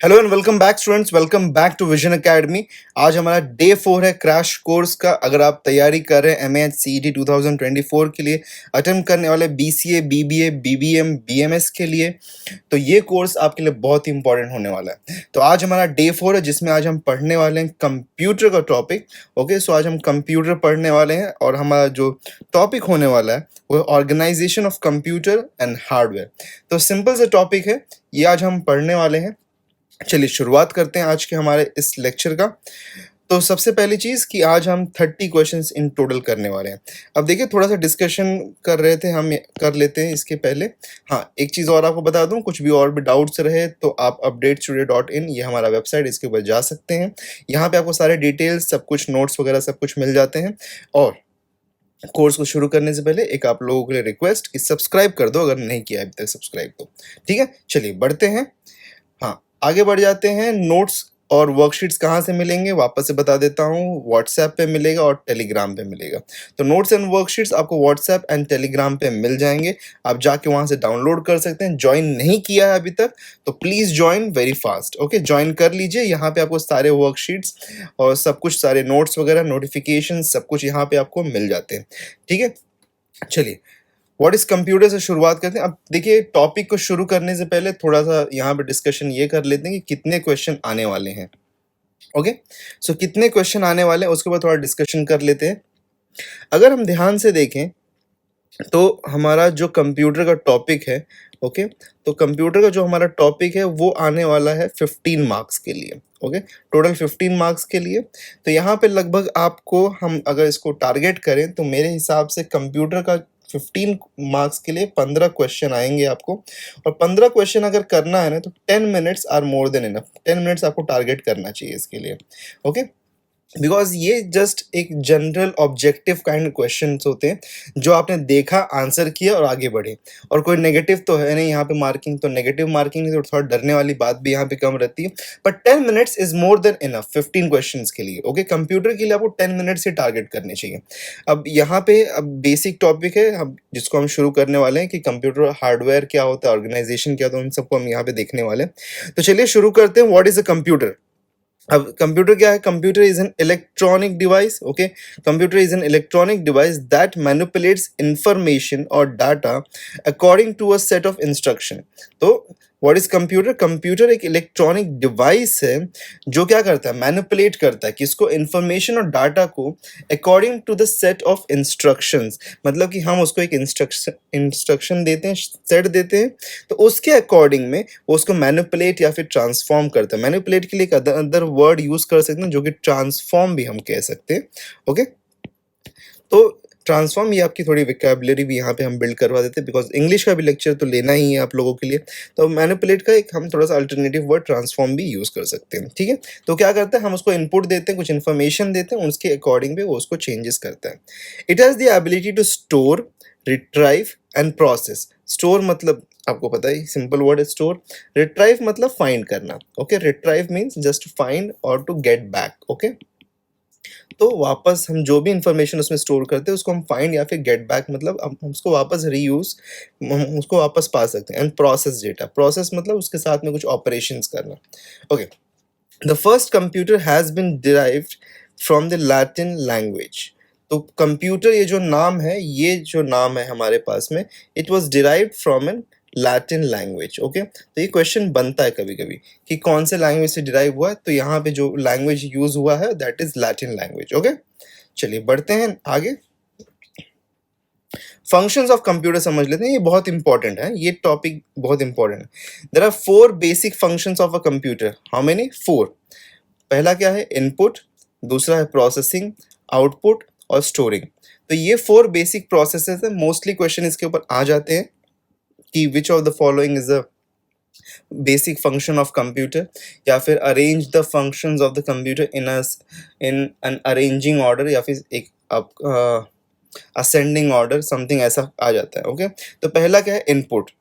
Hello and welcome back students, welcome back to Vision Academy. आज हमारा day 4 है crash course का। अगर आप तैयारी कर रहे हैं MAHCET 2024 के लिए, अटेम्प्ट करने वाले BCA, BBA, BBM, BMS के लिए, तो ये कोर्स आपके लिए बहुत ही इंपॉर्टेंट होने वाला है। तो आज हमारा डे 4 है जिसमें आज हम पढ़ने वाले हैं कंप्यूटर का टॉपिक। ओके, सो आज हम कंप्यूटर पढ़ने वाले हैं और हमारा जो टॉपिक होने वाला है वो organisation of computer and hardware. तो सिंपल से टॉपिक है, ये आज हम पढ़ने वाले हैं। चलिए शुरुआत करते हैं आज के हमारे इस लेक्चर का। तो सबसे पहली चीज़ कि आज हम 30 क्वेश्चंस इन टोटल करने वाले हैं। अब देखिए, थोड़ा सा डिस्कशन कर रहे थे, हम कर लेते हैं इसके पहले। हाँ, एक चीज़ और आपको बता दूं, कुछ भी और भी डाउट्स रहे तो आप updatestudio.in, ये हमारा वेबसाइट, इसके ऊपर जा सकते हैं। यहाँ पे आपको सारे डिटेल्स, सब कुछ, नोट्स वगैरह सब कुछ मिल जाते हैं। और कोर्स को शुरू करने से पहले एक आप लोगों के लिए रिक्वेस्ट कि सब्सक्राइब कर दो, अगर नहीं किया अभी तक सब्सक्राइब तो। ठीक है, चलिए बढ़ते हैं। हाँ, आगे बढ़ जाते हैं। नोट्स और वर्कशीट्स कहाँ से मिलेंगे वापस से बता देता हूँ। व्हाट्सएप पे मिलेगा और टेलीग्राम पे मिलेगा। तो नोट्स एंड वर्कशीट्स आपको व्हाट्सएप एंड टेलीग्राम पे मिल जाएंगे। आप जाके वहाँ से डाउनलोड कर सकते हैं। ज्वाइन नहीं किया है अभी तक तो please join very fast. Okay, join कर लीजिए। यहाँ पे आपको सारे वर्कशीट्स और सब कुछ, सारे नोट्स वगैरह, नोटिफिकेशन, सब कुछ यहाँ पे आपको मिल जाते हैं। ठीक है, चलिए व्हाट इज कंप्यूटर से शुरुआत करते हैं। अब देखिए, टॉपिक को शुरू करने से पहले थोड़ा सा यहाँ पे डिस्कशन ये कर लेते हैं कि कितने क्वेश्चन आने वाले हैं। ओके, सो कितने क्वेश्चन आने वाले हैं उसके बाद थोड़ा डिस्कशन कर लेते हैं। अगर हम ध्यान से देखें तो हमारा जो कंप्यूटर का टॉपिक है, ओके, तो कंप्यूटर का जो हमारा टॉपिक है वो आने वाला है 15 मार्क्स के लिए। ओके, टोटल 15 मार्क्स के लिए। तो यहाँ पे लगभग आपको, हम अगर इसको टारगेट करें तो मेरे हिसाब से कंप्यूटर का 15 मार्क्स के लिए 15 क्वेश्चन आएंगे आपको। और 15 क्वेश्चन अगर करना है ना तो 10 minutes are more than enough. 10 minutes आपको टारगेट करना चाहिए इसके लिए। ओके, बिकॉज ये जस्ट एक जनरल ऑब्जेक्टिव काइंड क्वेश्चंस होते हैं जो आपने देखा, आंसर किया और आगे बढ़े। और कोई नेगेटिव तो है नहीं यहाँ पे मार्किंग, तो नेगेटिव मार्किंग नहीं, तो थोड़ा डरने वाली बात भी यहाँ पे कम रहती है। But 10 minutes is more than enough 15 questions के लिए। ओके, कंप्यूटर के लिए आपको 10 मिनट्स से टारगेट करने चाहिए। अब यहाँ पे अब बेसिक टॉपिक है हम जिसको हम शुरू करने वाले हैं कि कंप्यूटर हार्डवेयर क्या होता है, ऑर्गेनाइजेशन क्या होता है, उन सबको हम यहाँ पे देखने वाले हैं। तो चलिए शुरू करते हैं। What is a computer. अब कंप्यूटर क्या है? Computer is an electronic device. Okay, computer is an electronic device that manipulates information और data according to a set of instruction. तो व्हाट इज कंप्यूटर? कंप्यूटर एक इलेक्ट्रॉनिक डिवाइस है जो क्या करता है? मैनिपुलेट करता है किसको? इंफॉर्मेशन और डाटा को according to the set of instructions. मतलब कि हम उसको एक इंस्ट्रक्शन देते हैं, सेट देते हैं, तो उसके अकॉर्डिंग में वो उसको मैनिपुलेट या फिर ट्रांसफॉर्म करता है। मैनिपुलेट के लिए एक अदर वर्ड यूज कर सकते हैं जो कि ट्रांसफॉर्म भी हम कह सकते हैं। ओके, तो ट्रांसफॉर्म, ये आपकी थोड़ी विकेबुलरी भी यहाँ पे हम बिल्ड करवा देते हैं बिकॉज इंग्लिश का भी लेक्चर तो लेना ही है आप लोगों के लिए। तो मैनिपुलेट का एक हम थोड़ा सा अल्टरनेटिव वर्ड ट्रांसफॉर्म भी यूज कर सकते हैं। ठीक है, तो क्या करते हैं, हम उसको इनपुट देते हैं, कुछ इन्फॉर्मेशन देते हैं, उसके अकॉर्डिंग भी वो उसको चेंजेस करता है। It has the ability to store, retrieve and process. Store मतलब आपको पता है, सिंपल वर्ड है स्टोर। रिट्राइव मतलब फाइंड करना। Okay, retrieve means just find और टू गेट बैक। ओके, तो वापस हम जो भी इंफॉर्मेशन उसमें स्टोर करते हैं उसको हम फाइंड या फिर गेट बैक, मतलब हम उसको वापस रीयूज, हम उसको वापस पा सकते हैं। एंड प्रोसेस डेटा, प्रोसेस मतलब उसके साथ में कुछ ऑपरेशंस करना। Okay, the first computer has been derived from the Latin language. तो कंप्यूटर, ये जो नाम है, ये जो नाम है हमारे पास में, it was derived from an Latin language. Okay, तो ये क्वेश्चन बनता है कभी कभी कि कौन से लैंग्वेज से डिराइव हुआ है, तो यहाँ पे जो लैंग्वेज यूज हुआ है that is Latin language. Okay, चलिए बढ़ते हैं आगे। फंक्शंस ऑफ कंप्यूटर समझ लेते हैं, ये बहुत इंपॉर्टेंट है, ये टॉपिक बहुत इंपॉर्टेंट है। There are 4 basic functions of a computer. How many? 4। पहला क्या है? इनपुट। दूसरा है प्रोसेसिंग, आउटपुट और स्टोरिंग। तो ये 4 बेसिक प्रोसेसेस है। मोस्टली क्वेश्चन इसके ऊपर आ जाते हैं कि विच of the following is a basic function of computer, या फिर arrange the functions of the computer in an arranging order, या फिर एक असेंडिंग ऑर्डर, समथिंग ऐसा आ जाता है। ओके, तो पहला क्या है? इनपुट।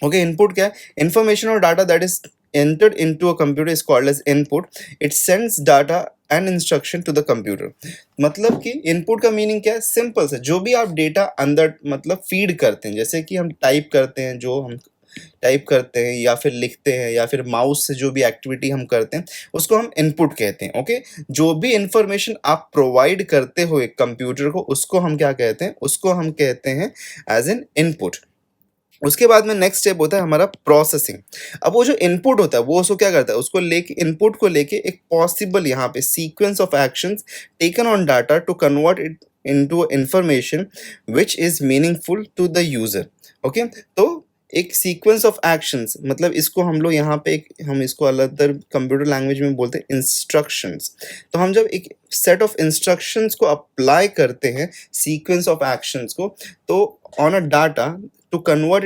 ओके, इनपुट क्या है? इंफॉर्मेशन और data that is entered into a computer is called as input. It sends data and instruction to the computer. मतलब कि इनपुट का मीनिंग क्या है? सिंपल से जो भी आप डेटा अंदर मतलब फीड करते हैं, जैसे कि हम टाइप करते हैं, जो हम टाइप करते हैं या फिर लिखते हैं या फिर माउस से जो भी एक्टिविटी हम करते हैं उसको हम इनपुट कहते हैं। ओके, जो भी इंफॉर्मेशन आप प्रोवाइड करते हो एक कंप्यूटर को उसको हम क्या कहते हैं, उसको हम कहते हैं एज एन इनपुट। उसके बाद में नेक्स्ट स्टेप होता है हमारा प्रोसेसिंग। अब वो जो इनपुट होता है वो उसको क्या करता है, उसको लेके इनपुट को लेके एक पॉसिबल यहाँ पे sequence of actions taken on data to convert it into information which is meaningful to the user. Okay, तो एक सीक्वेंस ऑफ एक्शंस मतलब इसको हम लोग यहाँ पे हम इसको अलग कंप्यूटर लैंग्वेज में बोलते हैं इंस्ट्रक्शंस। तो हम जब एक सेट ऑफ इंस्ट्रक्शंस को अप्लाई करते हैं सीक्वेंस ऑफ एक्शंस को, तो on a data to convert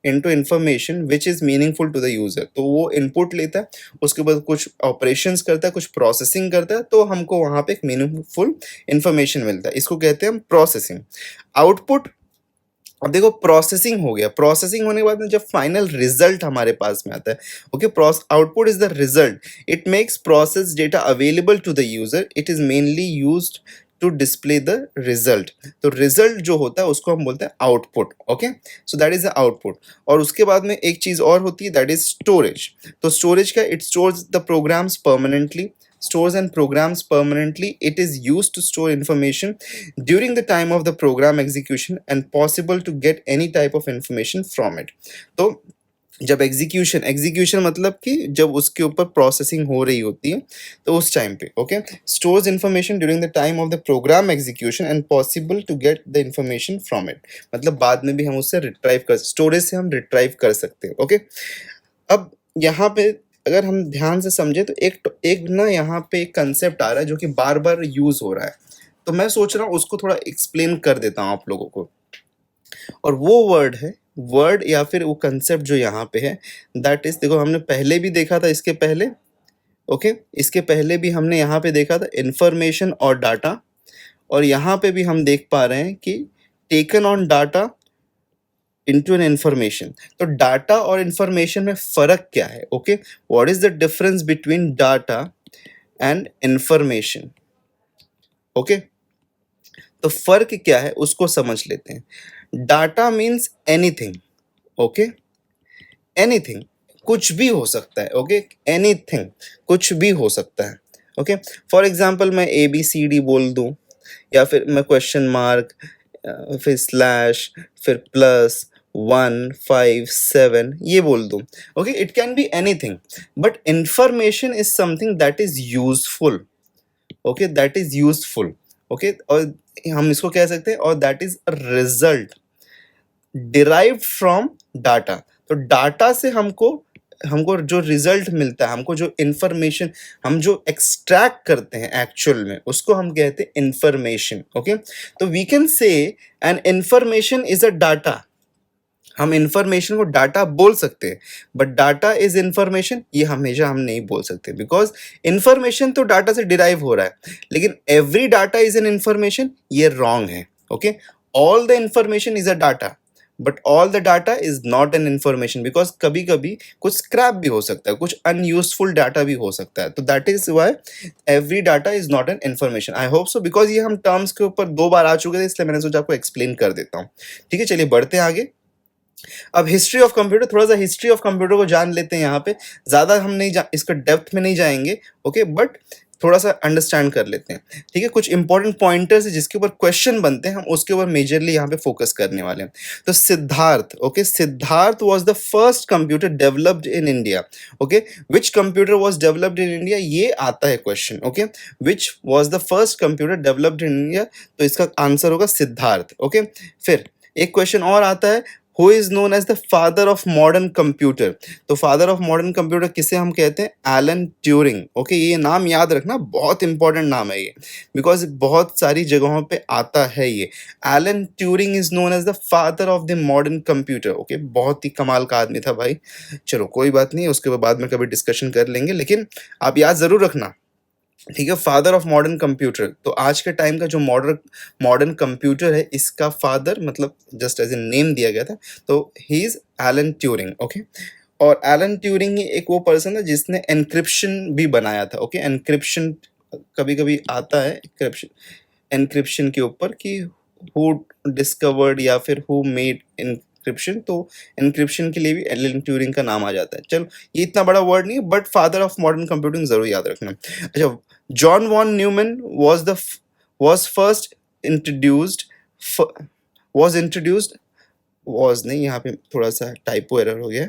into information which is meaningful to the user। तो वो इनपुट लेता है, उसके बाद कुछ ऑपरेशंस करता है, कुछ प्रोसेसिंग करता है, तो हमको वहाँ पे एक मीनिंगफुल इंफॉर्मेशन मिलता है। इसको कहते हैं हम प्रोसेसिंग। आउटपुट, अब देखो प्रोसेसिंग हो गया, प्रोसेसिंग होने के बाद में जब फाइनल रिजल्ट हमारे पास में आता है, okay, output is the result. It makes process data available to the user. It is mainly used to display the result. तो रिजल्ट जो होता है उसको हम बोलते हैं output. Okay, so that is the output. और उसके बाद में एक चीज और होती है, दैट इज स्टोरेज। तो स्टोरेज का, it stores the programs permanently, stores and programs permanently। It is used to store information during the time of the program execution and possible to get any type of information from it। तो जब execution मतलब कि जब उसके ऊपर processing हो रही होती है तो उस टाइम पे, okay, stores information during the time of the program execution and possible to get the information from it. मतलब बाद में भी हम उससे रिट्राइव कर, स्टोरेज से हम रिट्राइव कर सकते हैं। ओके, अब यहाँ पे अगर हम ध्यान से समझे तो एक ना यहाँ पे एक कंसेप्ट आ रहा है जो कि बार बार यूज हो रहा है, तो मैं सोच रहा हूँ उसको थोड़ा एक्सप्लेन कर देता हूँ आप लोगों को। और वो वर्ड है, वर्ड या फिर वो कंसेप्ट जो यहाँ पे है, दैट इज, देखो हमने पहले भी देखा था इसके पहले, ओके, इसके पहले भी हमने यहाँ पे देखा था इंफॉर्मेशन और डाटा, और यहाँ पे भी हम देख पा रहे हैं कि taken on data into an information. तो डाटा और इंफॉर्मेशन में फर्क क्या है? Okay, what is the difference between data and information? Okay, तो फर्क क्या है उसको समझ लेते हैं। Data means anything, okay, anything, कुछ भी हो सकता है। ओके, एनीथिंग, कुछ भी हो सकता है। ओके, फॉर एग्जाम्पल मैं ए बी सी डी बोल दूं, या फिर मैं क्वेश्चन मार्क, फिर स्लैश, फिर प्लस 1 5 7 ये बोल दूं। Okay, it can be anything, but information is something that is useful. Okay, that is useful. Okay, और हम इसको कह सकते हैं, और that is a result derived from data. तो डाटा से हमको हमको जो रिजल्ट मिलता है, हमको जो इंफॉर्मेशन हम जो एक्सट्रैक्ट करते हैं एक्चुअल में, उसको हम कहते हैं इंफॉर्मेशन। ओके, तो we can say an information is a data. हम इंफॉर्मेशन को डाटा बोल सकते हैं, बट डाटा इज इंफॉर्मेशन ये हमेशा हम नहीं बोल सकते, बिकॉज इंफॉर्मेशन तो डाटा से डिराइव हो रहा है, लेकिन every data is an information ये रॉन्ग है। Okay, all the information is a data, but all the data is not an information, because कभी कभी कुछ स्क्रैप भी हो सकता है, कुछ अनयूजफुल डाटा भी हो सकता है। तो that is why every data is not an information. I hope so, because ये हम टर्म्स के ऊपर 2 बार आ चुके थे, इसलिए मैंने सोचा आपको एक्सप्लेन कर देता हूँ। ठीक है, चलिए बढ़ते हैं आगे। अब हिस्ट्री ऑफ कंप्यूटर, थोड़ा सा हिस्ट्री ऑफ कंप्यूटर को जान लेते हैं। यहाँ पे ज़्यादा हम नहीं इसका डेप्थ में नहीं जाएंगे, ओके, बट थोड़ा सा अंडरस्टैंड कर लेते हैं। ठीक है, कुछ इंपॉर्टेंट पॉइंटर्स है जिसके ऊपर क्वेश्चन बनते हैं, हम उसके ऊपर मेजरली यहाँ पे फोकस करने वाले हैं। तो Siddharth, okay, Siddharth was the first computer developed in India. Okay, which computer was developed in India, ये आता है question. Okay, which was the first computer developed in India, तो इसका आंसर होगा सिद्धार्थ। ओके, फिर एक क्वेश्चन और आता है, who is known as the father of modern computer. तो फादर ऑफ मॉडर्न कंप्यूटर किसे हम कहते हैं? Alan Turing. ओके, ये नाम याद रखना, बहुत इंपॉर्टेंट नाम है ये, बिकॉज बहुत सारी जगहों पे आता है ये। Alan Turing is known as the father of the modern computer. Okay, बहुत ही कमाल का आदमी था भाई। चलो कोई बात नहीं, उसके बाद में कभी डिस्कशन कर लेंगे, लेकिन आप याद जरूर रखना। ठीक है, फादर ऑफ मॉडर्न कंप्यूटर। तो आज के टाइम का जो मॉडर्न कंप्यूटर है, इसका फादर मतलब जस्ट एज ए नेम दिया गया था, तो he is Alan Turing. Okay, और एलन ट्यूरिंग ही एक वो पर्सन है जिसने एनक्रिप्शन भी बनाया था। ओके, एनक्रिप्शन कभी कभी आता है एनक्रिप्शन के ऊपर कि हु डिस्कवर्ड या फिर हु मेड एनक्रिप्शन, तो एनक्रिप्शन के लिए भी एलन ट्यूरिंग का नाम आ जाता है। चलो ये इतना बड़ा वर्ड नहीं है, but father of modern computing जरूर याद रखना। अच्छा, John von Neumann was first introduced was introduced was नहीं, यहाँ पे थोड़ा सा टाइपो एरर हो गया,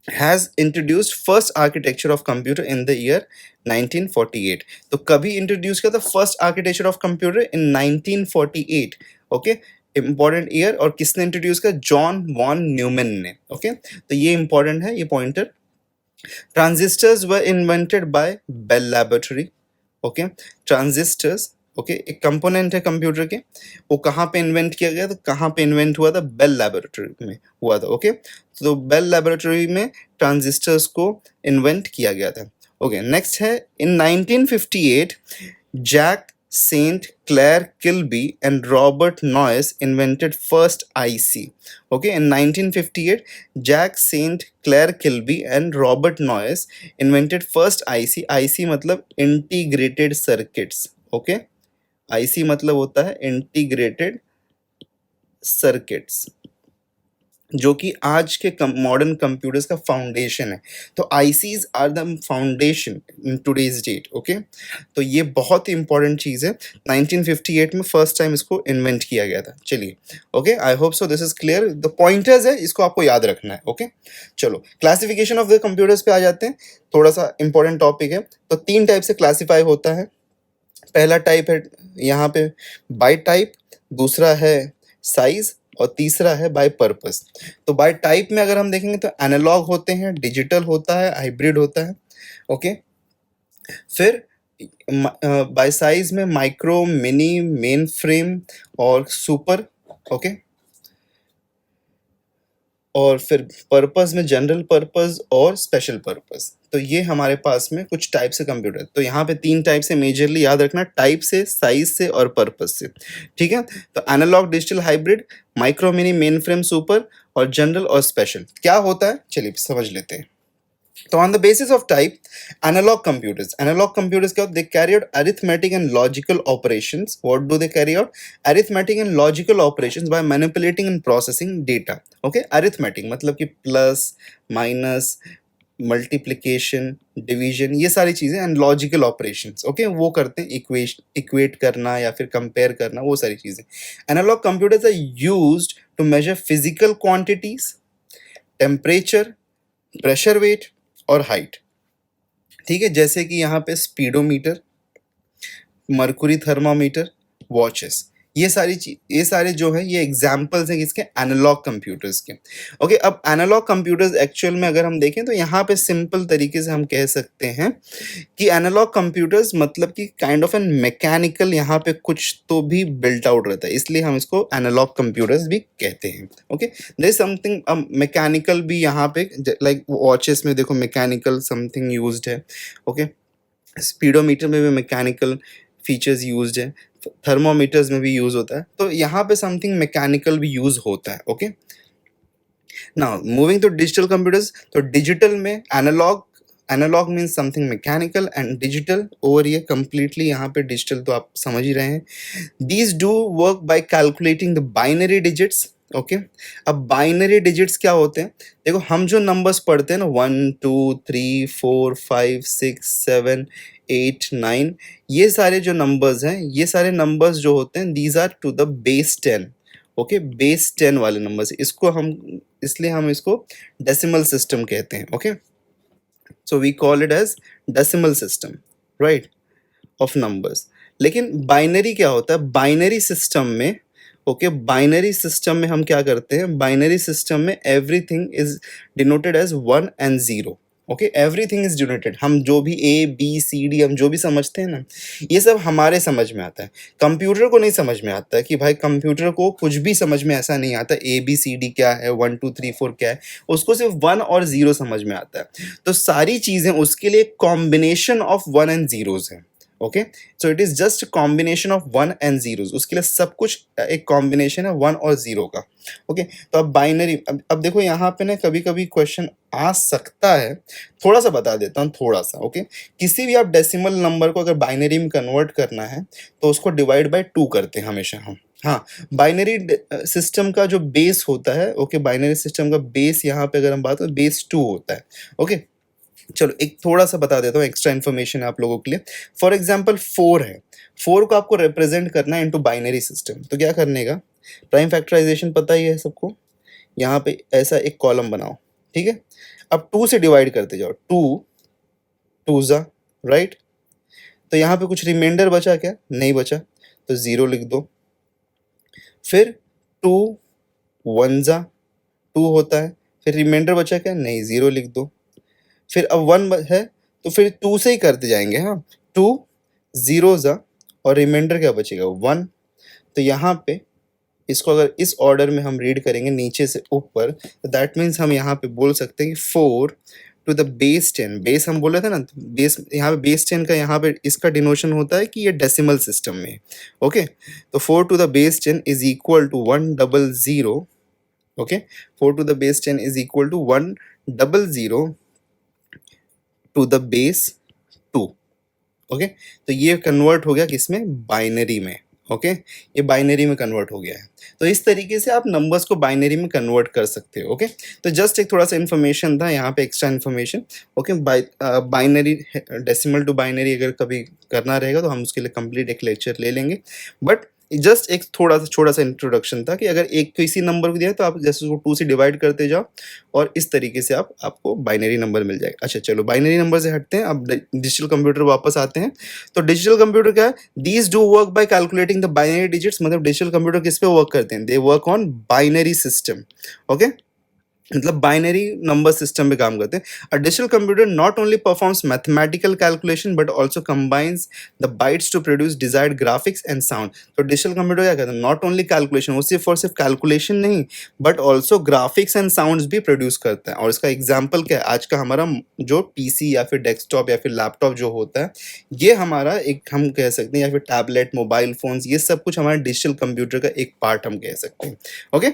has introduced first architecture of computer in the year 1948। तो कभी इंट्रोड्यूस किया था first architecture of computer? In 1948। Okay, important year. और किसने इंट्रोड्यूस किया? जॉन वॉन न्यूमैन ने। ओके, तो ये इंपॉर्टेंट है, ये pointer. Transistors were invented by Bell laboratory. Okay, transistors, okay, एक कंपोनेंट है कंप्यूटर के, वो कहाँ पे इन्वेंट किया गया? तो कहाँ पे इन्वेंट हुआ था? बेल लैबोरेटरी में हुआ था। ओके, तो बेल लैबोरेटरी में ट्रांजिस्टर्स को इन्वेंट किया गया था। ओके, नेक्स्ट है in 1958 Jack St Clair Kilby and Robert Noyce invented first IC. Okay, in 1958 Jack St Clair Kilby and Robert Noyce invented first IC. IC मतलब integrated circuits. Okay, IC मतलब होता है integrated circuits, जो कि आज के modern computers का foundation है। तो ICs are the foundation in today's date. Okay, तो ये बहुत ही इंपॉर्टेंट चीज़ है। 1958 में फर्स्ट टाइम इसको इन्वेंट किया गया था। चलिए, okay, I hope so this is clear. The pointers है, इसको आपको याद रखना है। ओके, चलो क्लासिफिकेशन ऑफ द कंप्यूटर्स पे आ जाते हैं। थोड़ा सा इंपॉर्टेंट टॉपिक है। तो 3 टाइप से क्लासीफाई होता है। पहला टाइप है यहाँ पे बाय टाइप, दूसरा है साइज, और तीसरा है बाय पर्पस। तो बाय टाइप में अगर हम देखेंगे तो एनालॉग होते हैं, डिजिटल होता है, हाइब्रिड होता है। ओके, फिर बाय साइज में माइक्रो, मिनी, मेन फ्रेम और सुपर। ओके, और फिर पर्पस में जनरल पर्पस और स्पेशल पर्पस। तो ये हमारे पास में कुछ टाइप से कंप्यूटर। तो यहाँ पे 3 टाइप से मेजरली याद रखना, टाइप से, साइज से और पर्पस से। ठीक है, तो analogue, digital, hybrid, micro, mini, main frame, super और जनरल और स्पेशल क्या होता है, चलिए समझ लेते हैं। तो on the basis of type, analog computers क्या होते? They carry out arithmetic and logical operations. What do they carry out? Arithmetic and logical operations by manipulating and processing data. Okay, arithmetic मतलब कि प्लस, माइनस, मल्टीप्लिकेशन, डिवीजन, ये सारी चीज़ें, and logical operations. Okay, वो करते हैं equate करना या फिर कंपेयर करना, वो सारी चीज़ें। Analogue computers are used to measure physical quantities, temperature, pressure, weight और हाइट। ठीक है, जैसे कि यहाँ पे स्पीडोमीटर, मर्कुरी थर्मामीटर, वॉचेस, ये सारे जो है ये एग्जाम्पल्स हैं किसके? एनालॉग कंप्यूटर्स के। ओके, अब एनालॉग कंप्यूटर्स एक्चुअल में अगर हम देखें तो यहाँ पे सिंपल तरीके से हम कह सकते हैं कि एनालॉग कंप्यूटर्स मतलब कि काइंड ऑफ एन मैकेनिकल, यहाँ पे कुछ तो भी बिल्ट आउट रहता है, इसलिए हम इसको एनालॉग कंप्यूटर्स भी कहते हैं। Okay, there is something mechanical भी यहाँ पे, लाइक वॉचेस में देखो मैकेनिकल समथिंग यूज्ड है। ओके, स्पीडोमीटर में भी मैकेनिकल फीचर्स यूज्ड है, थर्मोमीटर्स में भी यूज होता है, तो यहाँ पे समथिंग मैकेनिकल भी यूज होता है। Okay, now moving to digital computers. तो डिजिटल में analogue means something mechanical and digital over ये कंप्लीटली यहाँ पे डिजिटल, तो आप समझ ही रहे हैं। These do work by calculating the binary digits. Okay, अब बाइनरी डिजिट्स क्या होते हैं? देखो हम जो नंबर्स पढ़ते हैं ना, 1 2 3 4 5 6 7 8 9, ये सारे जो नंबर्स हैं, ये सारे नंबर्स जो होते हैं, these are to the base 10। Okay, base 10 वाले नंबर्स, इसको हम, इसलिए हम इसको डेसिमल सिस्टम कहते हैं। Okay, so we call it as decimal system, right, of numbers. लेकिन बाइनरी क्या होता है? बाइनरी सिस्टम में, ओके, बाइनरी सिस्टम में हम क्या करते हैं? बाइनरी सिस्टम में everything is denoted as 1 and 0। Okay, everything is denoted, हम जो भी ए बी सी डी हम जो भी समझते हैं ना, ये सब हमारे समझ में आता है। कंप्यूटर को नहीं समझ में आता है कि भाई, कंप्यूटर को कुछ भी समझ में ऐसा नहीं आता ए बी सी डी क्या है, 1 2 3 4 क्या है, उसको सिर्फ 1 और 0 समझ में आता है। तो सारी चीज़ें उसके लिए कॉम्बिनेशन ऑफ 1 and 0s है। Okay, so it is just combination of one and zeros, उसके लिए सब कुछ एक कॉम्बिनेशन है वन और जीरो का। ओके, तो अब बाइनरी, अब देखो यहाँ पे ना कभी कभी क्वेश्चन आ सकता है, थोड़ा सा बता देता हूँ थोड़ा सा। ओके, किसी भी आप डेसिमल नंबर को अगर बाइनरी में कन्वर्ट करना है तो उसको डिवाइड बाय टू करते हैं हमेशा हम। हाँ, बाइनरी सिस्टम का जो बेस होता है, ओके, बाइनरी सिस्टम का बेस यहाँ पे अगर हम बात करें बेस टू होता है। ओके, चलो एक थोड़ा सा बता देता हूँ, एक्स्ट्रा इन्फॉर्मेशन है आप लोगों के लिए। फॉर एग्जाम्पल 4 है, 4 को आपको रिप्रेजेंट करना है इनटू बाइनरी सिस्टम, तो क्या करने का, प्राइम फैक्टराइजेशन पता ही है सबको, यहाँ पे ऐसा एक कॉलम बनाओ, ठीक है। अब 2 से डिवाइड करते जाओ, 2 टू ज़ा, राइट, तो यहाँ पे कुछ रिमाइंडर बचा क्या, नहीं बचा, तो 0 लिख दो। फिर 2 वन ज़ा 2 होता है, फिर रिमाइंडर बचा क्या, नहीं, 0 लिख दो। फिर अब 1 है तो फिर 2 से ही करते जाएंगे, हाँ, 2 0 ज़ा और रिमाइंडर क्या बचेगा, 1। तो यहाँ पे इसको अगर इस ऑर्डर में हम रीड करेंगे नीचे से ऊपर, तो दैट मीन्स हम यहाँ पे बोल सकते हैं कि 4 टू द बेस 10, बेस हम बोले थे ना, बेस यहाँ पे बेस 10 का यहाँ पे इसका डिनोशन होता है कि ये डेसिमल सिस्टम में। ओके, तो 4 to the base 10 is equal to 100। Okay, 4 to the base 10 is equal to 100 to the base 2। Okay, तो ये कन्वर्ट हो गया किसमें, बाइनरी में। ओके, ये बाइनरी में कन्वर्ट हो गया है। तो इस तरीके से आप नंबर्स को बाइनरी में कन्वर्ट कर सकते हो। ओके, तो जस्ट एक थोड़ा सा इन्फॉर्मेशन था यहाँ पे, extra information. Okay, binary decimal to binary अगर कभी करना रहेगा तो हम उसके लिए कंप्लीट एक लेक्चर ले लेंगे, बट जस्ट एक थोड़ा सा छोटा सा इंट्रोडक्शन था कि अगर एक किसी नंबर को दिया है तो आप जैसे उसको 2 से डिवाइड करते जाओ और इस तरीके से आपको बाइनरी नंबर मिल जाएगा। अच्छा चलो, बाइनरी नंबर से हटते हैं, अब डिजिटल कंप्यूटर वापस आते हैं। तो डिजिटल कंप्यूटर क्या है, these do work by calculating the binary digits, मतलब डिजिटल कंप्यूटर किस पे वर्क करते हैं, they work on binary system. Okay, मतलब बाइनरी नंबर सिस्टम पे काम करते हैं। A digital computer not only performs mathematical calculation but also combines the bytes to produce desired graphics and sound. तो डिजिटल कंप्यूटर क्या करता है, नॉट ओनली कैलकुलेशन, वो सिर्फ और सिर्फ कैलकुलेशन नहीं but also graphics and sounds भी प्रोड्यूस करता है। और इसका एग्जाम्पल क्या है, आज का हमारा जो पीसी या फिर डेस्कटॉप या फिर लैपटॉप जो होता है, ये हमारा एक, हम कह सकते हैं, या फिर टैबलेट, मोबाइल फोन्स, ये सब कुछ हमारे डिजिटल कंप्यूटर का एक पार्ट हम कह सकते हैं। ओके,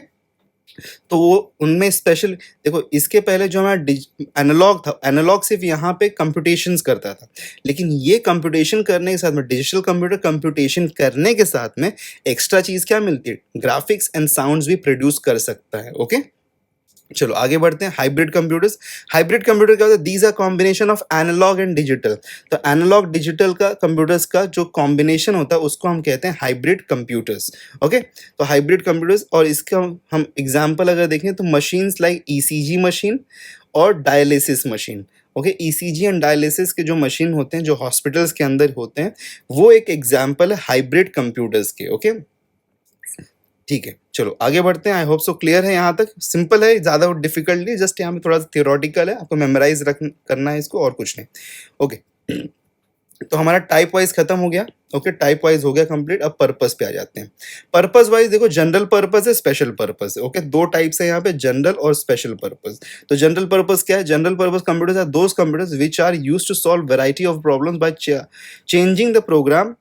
तो वो उनमें स्पेशल, देखो इसके पहले जो हमारा एनालॉग था, एनालॉग सिर्फ यहाँ पे कंप्यूटेशंस करता था, लेकिन ये कंप्यूटेशन करने के साथ में, डिजिटल कंप्यूटर कंप्यूटेशन करने के साथ में एक्स्ट्रा चीज क्या मिलती है, ग्राफिक्स एंड साउंड्स भी प्रोड्यूस कर सकता है। ओके, चलो आगे बढ़ते हैं। हाइब्रिड कंप्यूटर्स, हाइब्रिड कंप्यूटर क्या होता है, these are combination of analog and digital. तो एनालॉग डिजिटल का कंप्यूटर्स का जो कॉम्बिनेशन होता है उसको हम कहते हैं हाइब्रिड कंप्यूटर्स। ओके, तो हाइब्रिड कंप्यूटर्स, और इसका हम एग्जांपल अगर देखें तो मशीन्स लाइक ईसीजी मशीन और dialysis machine. Okay, ECG and dialysis के जो मशीन होते हैं जो हॉस्पिटल्स के अंदर होते हैं, वो एक एग्जाम्पल है हाइब्रिड कंप्यूटर्स के। ओके, ठीक है, चलो आगे बढ़ते हैं। आई होप सो क्लियर है, यहाँ तक सिंपल है, ज़्यादा डिफिकल्ट नहीं, जस्ट यहाँ पे थोड़ा सा थियोरटिकल है, आपको मेमोराइज करना है इसको और कुछ नहीं। ओके, तो हमारा टाइप वाइज खत्म हो गया। ओके, टाइप वाइज हो गया कंप्लीट। अब पर्पस पे आ जाते हैं। पर्पस वाइज देखो, जनरल पर्पस है, स्पेशल पर्पस है। ओके, दो टाइप्स है यहाँ पे, जनरल और स्पेशल पर्पस। तो जनरल पर्पस क्या है, general purpose computers are those computers which are used to solve variety of problems by changing the program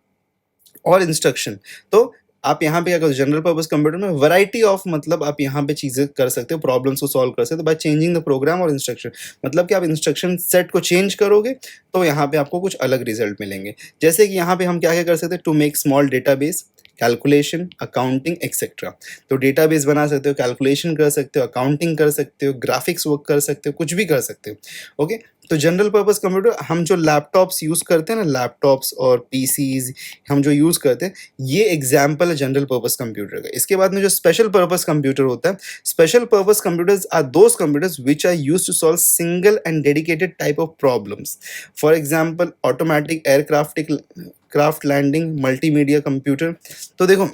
और इंस्ट्रक्शन। तो आप यहाँ पे क्या करो, जनरल पर्पस कंप्यूटर में वैरायटी ऑफ, मतलब आप यहाँ पे चीजें कर सकते हो, प्रॉब्लम्स को सॉल्व कर सकते हो बाय चेंजिंग द प्रोग्राम और इंस्ट्रक्शन। मतलब कि आप इंस्ट्रक्शन सेट को चेंज करोगे तो यहाँ पे आपको कुछ अलग रिजल्ट मिलेंगे। जैसे कि यहाँ पे हम क्या क्या कर सकते हैं, to make small database, calculation, accounting etcetera. तो डेटाबेस बना सकते हो, कैलकुलेशन कर सकते हो, अकाउंटिंग कर सकते हो, ग्राफिक्स वर्क कर सकते हो, कुछ भी कर सकते हो। ओके, तो जनरल पर्पस कंप्यूटर, हम जो लैपटॉप्स यूज़ करते हैं ना, लैपटॉप्स और पीसीज हम जो यूज़ करते हैं, ये एग्जाम्पल है जनरल पर्पस कंप्यूटर का। इसके बाद में जो स्पेशल पर्पस कंप्यूटर होता है, special purpose computers are those computers which are use to solve single and dedicated type of problems. For example automatic aircraft landing, multimedia computer. तो देखो,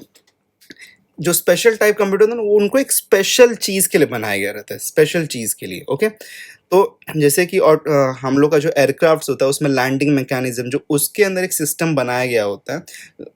जो स्पेशल टाइप कंप्यूटर होता है ना, वो उनको एक स्पेशल चीज़ के लिए बनाया गया रहता है, स्पेशल चीज़ के लिए। ओके, तो जैसे कि और हम लोग का जो एयरक्राफ्ट्स होता है उसमें लैंडिंग मैकेनिज्म जो उसके अंदर एक सिस्टम बनाया गया होता है,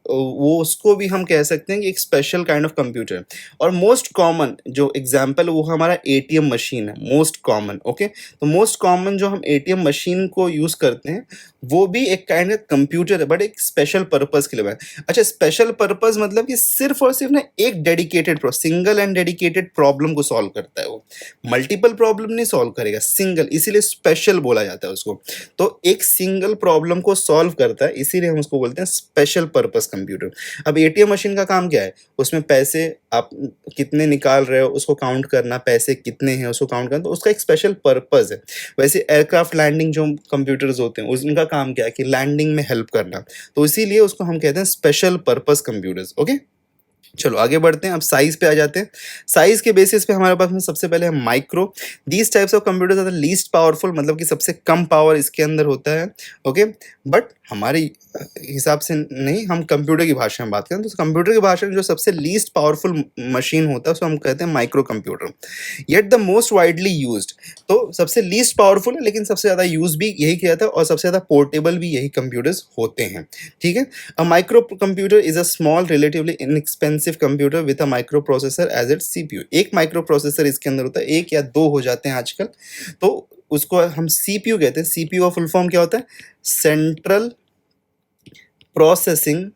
वो उसको भी हम कह सकते हैं कि एक स्पेशल काइंड ऑफ कंप्यूटर। और मोस्ट कॉमन जो एग्जांपल वो हमारा एटीएम मशीन है, मोस्ट कॉमन। ओके, तो मोस्ट कॉमन जो हम एटीएम मशीन को यूज़ करते हैं वो भी एक काइंड ऑफ कंप्यूटर है, बट एक स्पेशल पर्पस के लिए बनाया। अच्छा, स्पेशल पर्पस मतलब कि सिर्फ और सिर्फ ना एक dedicated single and dedicated problem को सॉल्व करता है वो, मल्टीपल प्रॉब्लम नहीं सॉल्व करेगा, सिंगल, इसीलिए स्पेशल बोला जाता है उसको। तो एक सिंगल प्रॉब्लम को सॉल्व करता है, इसीलिए हम उसको बोलते हैं स्पेशल पर्पस कंप्यूटर। अब एटीएम मशीन का काम क्या है? उसमें पैसे आप कितने निकाल रहे हो उसको काउंट करना, पैसे कितने हैं उसको काउंट करना, तो उसका एक स्पेशल पर्पस है। वैसे एयरक्राफ्ट लैंडिंग जो कंप्यूटर्स होते हैं उनका काम क्या है कि लैंडिंग में हेल्प करना, तो इसीलिए उसको हम कहते हैं स्पेशल पर्पस कंप्यूटर्स। ओके, चलो आगे बढ़ते हैं, अब साइज पे आ जाते हैं। साइज के बेसिस पे हमारे पास में सबसे पहले है micro. These types of computers are the least powerful, मतलब कि सबसे कम पावर इसके अंदर होता है। ओके, बट हमारे हिसाब से नहीं, हम कंप्यूटर की भाषा में बात करें तो कंप्यूटर की भाषा में जो सबसे लीस्ट पावरफुल मशीन होता है उसको हम कहते हैं micro computer. Yet the most widely used, तो सबसे लीस्ट पावरफुल है लेकिन सबसे ज़्यादा यूज भी यही किया था और सबसे ज़्यादा पोर्टेबल भी यही कंप्यूटर्स होते हैं। ठीक है, a micro computer is a small relatively inexpensive computer with a micro processor as its CPU. एक माइक्रो प्रोसेसर इसके अंदर होता है, एक या दो हो जाते हैं आजकल, तो उसको हम सीपीयू कहते हैं। सीपीयू का फुल फॉर्म क्या होता है? सेंट्रल प्रोसेसिंग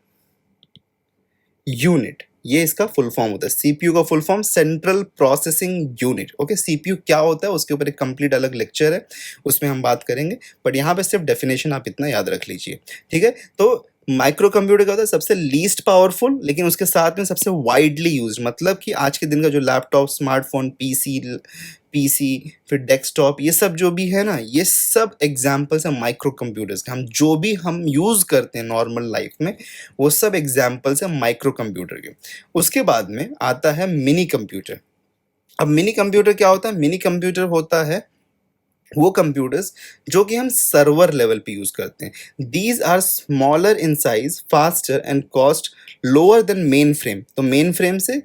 यूनिट, ये इसका फुल फॉर्म होता है। सीपीयू का full form central processing unit. Okay, CPU क्या होता है उसके ऊपर एक कंप्लीट अलग लेक्चर है, उसमें हम बात करेंगे, बट यहाँ पे सिर्फ डेफिनेशन आप इतना याद रख लीजिए। ठीक है, तो माइक्रो कंप्यूटर क्या होता है? सबसे लीस्ट पावरफुल लेकिन उसके साथ में सबसे वाइडली यूज, मतलब कि आज के दिन का जो लैपटॉप, स्मार्टफोन, पीसी पीसी फिर डेस्कटॉप, ये सब जो भी है ना, ये सब एग्जाम्पल्स हैं माइक्रो कंप्यूटर्स के। हम जो भी हम यूज़ करते हैं नॉर्मल लाइफ में वो सब एग्जाम्पल्स हैं माइक्रो कंप्यूटर के। उसके बाद में आता है मिनी कंप्यूटर। अब मिनी कंप्यूटर क्या होता है? मिनी कंप्यूटर होता है वो कंप्यूटर्स जो कि हम सर्वर लेवल पे यूज करते हैं। These are smaller in size, faster and cost lower than main frame. तो मेन फ्रेम से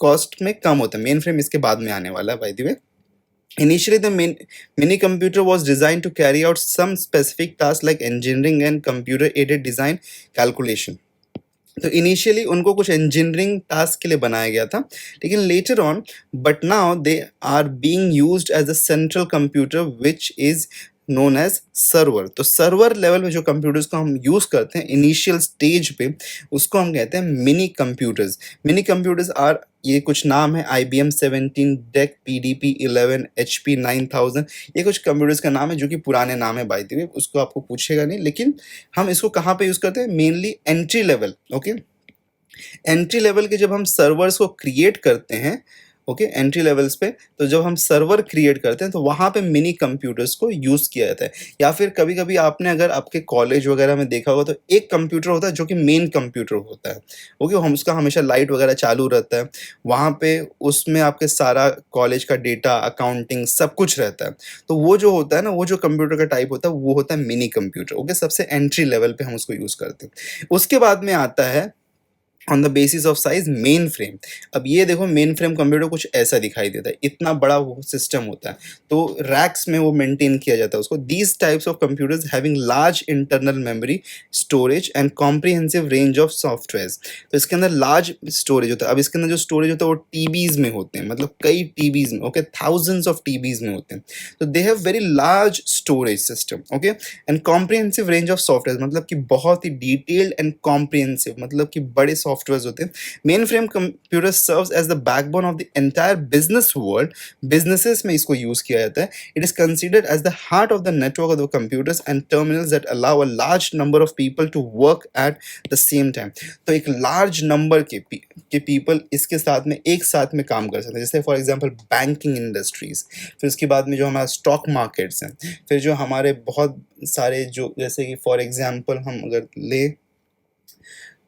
कॉस्ट में कम होता है, मेन फ्रेम इसके बाद में आने वाला है by the way. Initially, the mini computer was designed to carry out some specific tasks like engineering and computer-aided design calculation. तो इनिशियली उनको कुछ इंजीनियरिंग टास्क के लिए बनाया गया था, लेकिन later on but now they are being used as a central computer which is known as server. तो सर्वर लेवल में जो कंप्यूटर्स को हम यूज़ करते हैं इनिशियल स्टेज पे, उसको हम कहते हैं mini computers. Mini computers are, ये कुछ नाम है, IBM 17, डेक, PDP 11, HP 9000, ये कुछ कंप्यूटर्स का नाम है जो कि पुराने नाम है बाय द वे, उसको आपको पूछेगा नहीं, लेकिन हम इसको कहाँ पे यूज़ करते हैं? Mainly entry level. Okay, entry level के जब हम सर्वर्स को क्रिएट करते हैं, ओके, एंट्री लेवल्स पे, तो जब हम सर्वर क्रिएट करते हैं तो वहाँ पे मिनी कंप्यूटर्स को यूज़ किया जाता है। या फिर कभी कभी आपने अगर आपके कॉलेज वगैरह में देखा होगा तो एक कंप्यूटर होता है जो कि मेन कंप्यूटर होता है। ओके, हम उसका हमेशा लाइट वगैरह चालू रहता है, वहाँ पे उसमें आपके सारा कॉलेज का डेटा, अकाउंटिंग, सब कुछ रहता है। तो वो जो होता है ना, वो जो कंप्यूटर का टाइप होता है वो होता है मिनी कंप्यूटर। ओके, सबसे एंट्री लेवल पे हम उसको यूज़ करते हैं। उसके बाद में आता है on the basis of size main frame. अब ये देखो, मेन फ्रेम कंप्यूटर कुछ ऐसा दिखाई देता है, इतना बड़ा वो सिस्टम होता है, तो रैक्स में वो मेंटेन किया जाता है उसको। These types of computers having large internal memory, storage and comprehensive range of softwares. तो इसके अंदर लार्ज स्टोरेज होता है। अब इसके अंदर जो स्टोरेज होता है वो टीबीज में होते हैं, मतलब कई टीबीज में, ओके, थाउजेंड्स ऑफ टीबीज में होते हैं। तो they have very large storage system. Okay, and comprehensive range of software, मतलब कि बहुत ही डिटेल्ड एंड कॉम्प्रिहेंसिव, मतलब कि बड़े सॉफ्टवेयर होते हैं। Main frame computer serves as the backbone of the entire business world. Businesses में इसको यूज किया जाता है। It is considered as the heart of the network of the computers and terminals that allow a large number of people to work at the same time. तो एक large number के people इसके साथ में एक साथ में काम कर सकते हैं, जैसे फॉर एग्जांपल बैंकिंग इंडस्ट्रीज, फिर उसके बाद में जो हमारा स्टॉक मार्केट्स हैं, फिर जो हमारे बहुत सारे जो, जैसे कि फॉर एग्जांपल हम अगर ले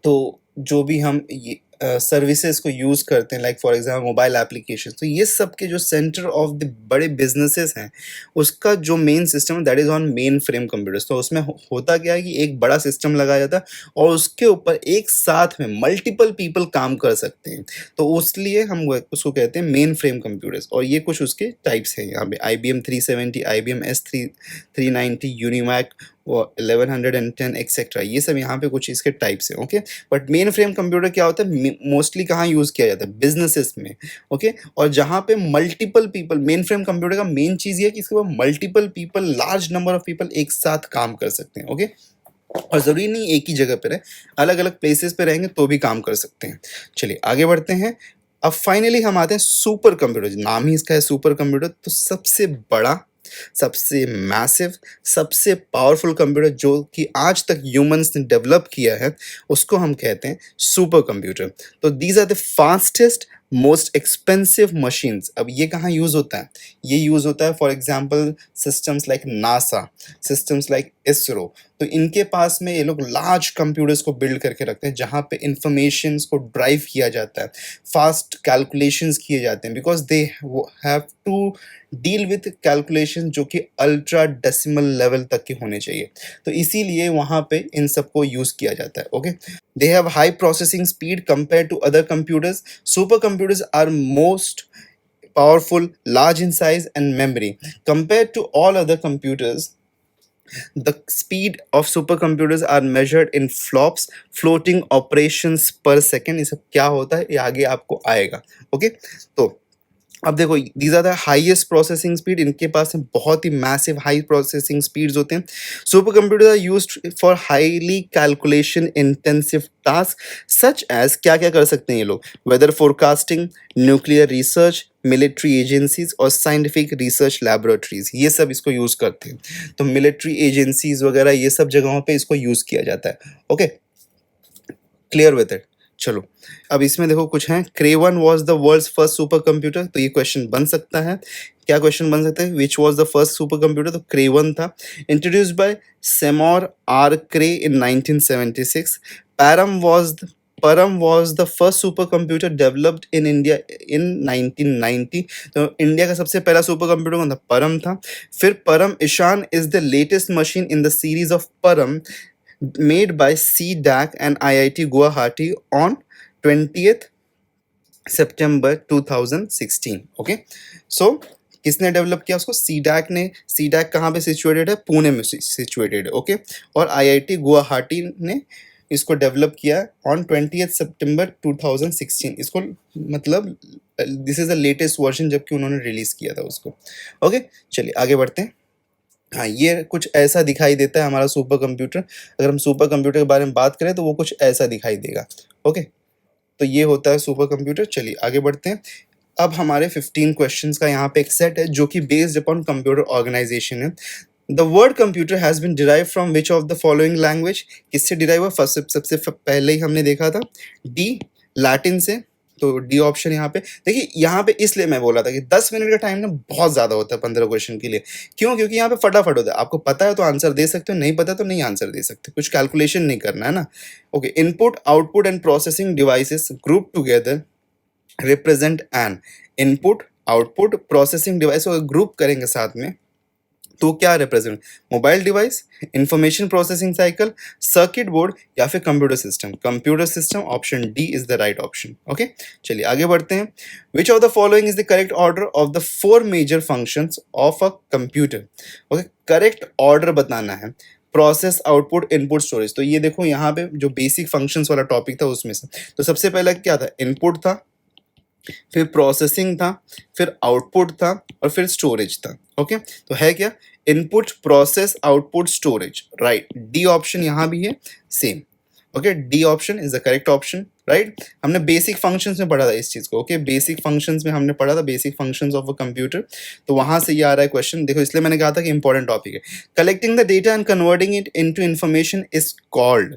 तो जो भी हम ये सर्विसेज को यूज़ करते हैं, like for example mobile application, तो ये सब के जो सेंटर ऑफ द बड़े बिजनेसेस हैं उसका जो मेन सिस्टम है that is on main frame computers. तो उसमें होता क्या है कि एक बड़ा सिस्टम लगाया जाता है और उसके ऊपर एक साथ में मल्टीपल पीपल काम कर सकते हैं, तो उसलिए हम उसको कहते हैं मेन फ्रेम कंप्यूटर्स। और ये कुछ उसके टाइप्स हैं यहाँ पे, IBM 370, IBM S390, यूनिमैक और 1110 एक्सेट्रा, ये सब यहाँ पे कुछ इसके टाइप्स हैं। Okay, but main frame computer क्या होता है, मोस्टली कहाँ यूज़ किया जाता है, बिजनेसेस में। ओके, और जहाँ पे multiple people, main frame computer का मेन चीज़ ये है कि इसके ऊपर multiple people, large number of people एक साथ काम कर सकते हैं। ओके, और ज़रूरी नहीं एक ही जगह पे रहे, अलग अलग प्लेसेस पे रहेंगे तो भी काम कर सकते हैं। चलिए आगे बढ़ते हैं। अब फाइनली हम आते हैं सुपर कंप्यूटर, नाम ही इसका है सुपर कंप्यूटर। तो सबसे बड़ा, सबसे मैसिव, सबसे पावरफुल कंप्यूटर जो कि आज तक ह्यूमंस ने डेवलप किया है उसको हम कहते हैं सुपर कंप्यूटर। तो these are the fastest most expensive machines. अब ये कहाँ यूज़ होता है, ये यूज़ होता है for example systems like NASA, systems like ISRO. तो इनके पास में ये लोग लार्ज कंप्यूटर्स को बिल्ड करके रखते हैं जहाँ पे इंफॉर्मेशंस को ड्राइव किया जाता है, फास्ट कैलकुलेशंस किए जाते हैं, because they have to deal with calculation जो कि अल्ट्रा डेसिमल लेवल तक के होने चाहिए। तो इसीलिए वहाँ पे इन सबको यूज़ किया जाता है। Okay, they have high processing speed compare to other computers. Super computers are most powerful, large in size and memory. Compared to all other computers, the speed of supercomputers are measured in flops, floating operations per second। ये सब क्या होता है ये आगे आपको आएगा। Okay, तो अब देखो, these are the highest processing speed, इनके पास में बहुत ही मैसिव हाई प्रोसेसिंग स्पीड्स होते हैं। Super computer are used for highly calculation intensive task such as, क्या क्या कर सकते हैं ये लोग, weather forecasting, nuclear research, military agencies और साइंटिफिक रिसर्च लैबोरेटरीज, ये सब इसको यूज़ करते हैं। तो मिलिट्री एजेंसीज वगैरह ये सब जगहों पे इसको यूज़ किया जाता है। Okay, clear with it. चलो अब इसमें देखो कुछ है, Cray one was the world's first super computer. तो ये क्वेश्चन बन सकता है, क्या क्वेश्चन बन सकता है, which was the first super computer, तो क्रेवन था। Introduced by Seymour R Cray in 1976। Param was Param was the first super computer developed in India in 1990। तो इंडिया का सबसे पहला सुपर कंप्यूटर कौन था, परम था। फिर Param Ishan is the latest machine in the series of Param made by CDAC and IIT Guwahati on 20th September 2016। Okay, सो किसने डेवलप किया उसको, CDAC ने। CDAC कहाँ पे सिचुएटेड है, पुणे में सिचुएटेड है। ओके, और IIT गुवाहाटी ने इसको डेवलप किया ऑन 20th September 2016। इसको मतलब this is the latest version जबकि उन्होंने रिलीज किया था उसको। ओके, चलिए आगे बढ़ते हैं। हाँ, ये कुछ ऐसा दिखाई देता है हमारा सुपर कंप्यूटर। अगर हम सुपर कंप्यूटर के बारे में बात करें तो वो कुछ ऐसा दिखाई देगा। ओके, तो ये होता है सुपर कंप्यूटर। चलिए आगे बढ़ते हैं। अब हमारे 15 क्वेश्चंस का यहाँ पे एक सेट है जो कि बेस्ड अपॉन कंप्यूटर ऑर्गेनाइजेशन है। The word computer has been derive from which of the following language, किससे डिराइव हुआ, फर्स्ट सबसे पहले ही हमने देखा था डी, लैटिन से। तो डी ऑप्शन यहाँ पे देखिए, यहाँ पे इसलिए मैं बोला था कि 10 मिनट का टाइम ना बहुत ज़्यादा होता है 15 क्वेश्चन के लिए। क्यों, क्योंकि यहाँ पे फटाफट होता है, आपको पता है तो आंसर दे सकते हो, नहीं पता तो नहीं आंसर दे सकते, कुछ कैलकुलेशन नहीं करना है ना। Okay, input output and processing devices group together represent an, input output processing device को ग्रुप करेंगे साथ में तो क्या represent, mobile device, information processing cycle, circuit board या फिर computer system. Computer system, option D is the right option. Okay, चलिए आगे बढ़ते हैं। Which of the following is the correct order of the 4 major functions of a computer. Okay, correct order बताना है, process, output, input, storage. तो ये देखो यहाँ पे जो बेसिक फंक्शंस वाला टॉपिक था उसमें से, तो सबसे पहला क्या था, इनपुट था, फिर प्रोसेसिंग था, फिर आउटपुट था और फिर स्टोरेज था। ओके, तो है क्या, input, process, output, storage. Right, D option यहाँ भी है same. Okay, D option is the correct option. Right, हमने बेसिक फंक्शंस में पढ़ा था इस चीज को। ओके, बेसिक फंक्शंस में हमने पढ़ा था, basic functions of a computer. तो वहां से ये आ रहा है क्वेश्चन, देखो इसलिए मैंने कहा था कि इंपॉर्टेंट टॉपिक है। Collecting the data and converting it into information is called.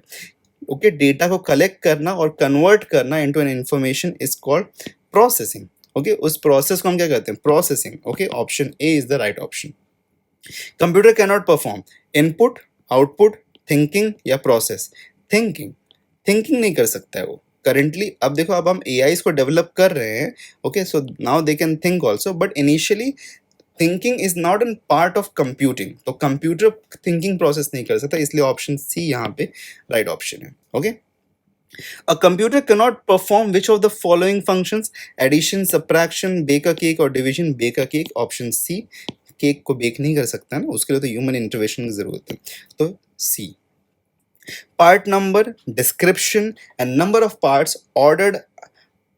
Okay, data को कलेक्ट करना और कन्वर्ट करना into an information is called processing. Okay, उस प्रोसेस को हम क्या कहते हैं, processing. Okay, option A is the right option. Computer can not perform input, output, thinking या प्रोसेस। थिंकिंग, थिंकिंग नहीं कर सकता है वो। करंटली अब देखो, अब हम एआईज को डेवलप कर रहे हैं, okay, so now they can think also, but initially thinking is not N part of computing, तो कंप्यूटर थिंकिंग प्रोसेस नहीं कर सकता, इसलिए ऑप्शन सी यहाँ पे राइट ऑप्शन है। Okay, a computer cannot perform which of the following functions: addition, subtraction, bake a cake, or division? Bake a cake, option C. Cake को bake नहीं कर सकता ना, उसके लिए तो ह्यूमन इंटरवेंशन की जरूरत है, तो C. Part number, description and number of parts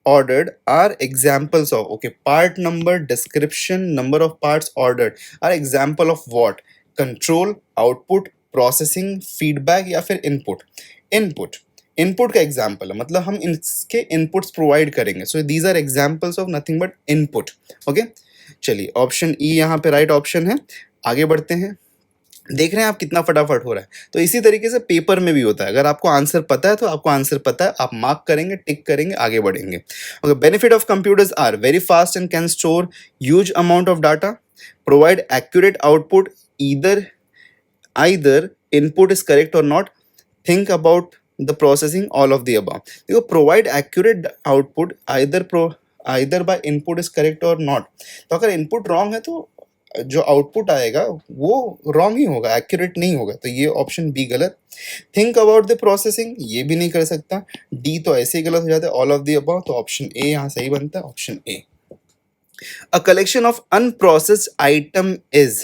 ordered are examples of, okay, part number, description, number of parts ordered are example of what? Control, output, processing, feedback या फिर input? इनपुट का example है, मतलब हम इसके inputs provide करेंगे, so these are examples of nothing but input. Okay, चलिए option E यहाँ पे राइट ऑप्शन है। आगे बढ़ते हैं, देख रहे हैं आप कितना फटाफट हो रहा है। तो इसी तरीके से पेपर में भी होता है, अगर आपको आंसर पता है तो आपको आंसर पता है, आप मार्क करेंगे, टिक करेंगे, आगे बढ़ेंगे। Okay, benefit of computers are very fast and can store huge amount of data, provide accurate output, either input is correct or not, think about the processing, all of the above। देखो, provide accurate output either by input is correct or not, तो अगर input wrong है तो जो output आएगा वो wrong ही होगा, accurate नहीं होगा, तो ये ऑप्शन बी गलत। थिंक अबाउट द प्रोसेसिंग, ये भी नहीं कर सकता, डी तो ऐसे ही गलत हो जाता है, ऑल ऑफ द अबव, तो ऑप्शन ए यहाँ सही बनता है, option A. A collection of unprocessed item is,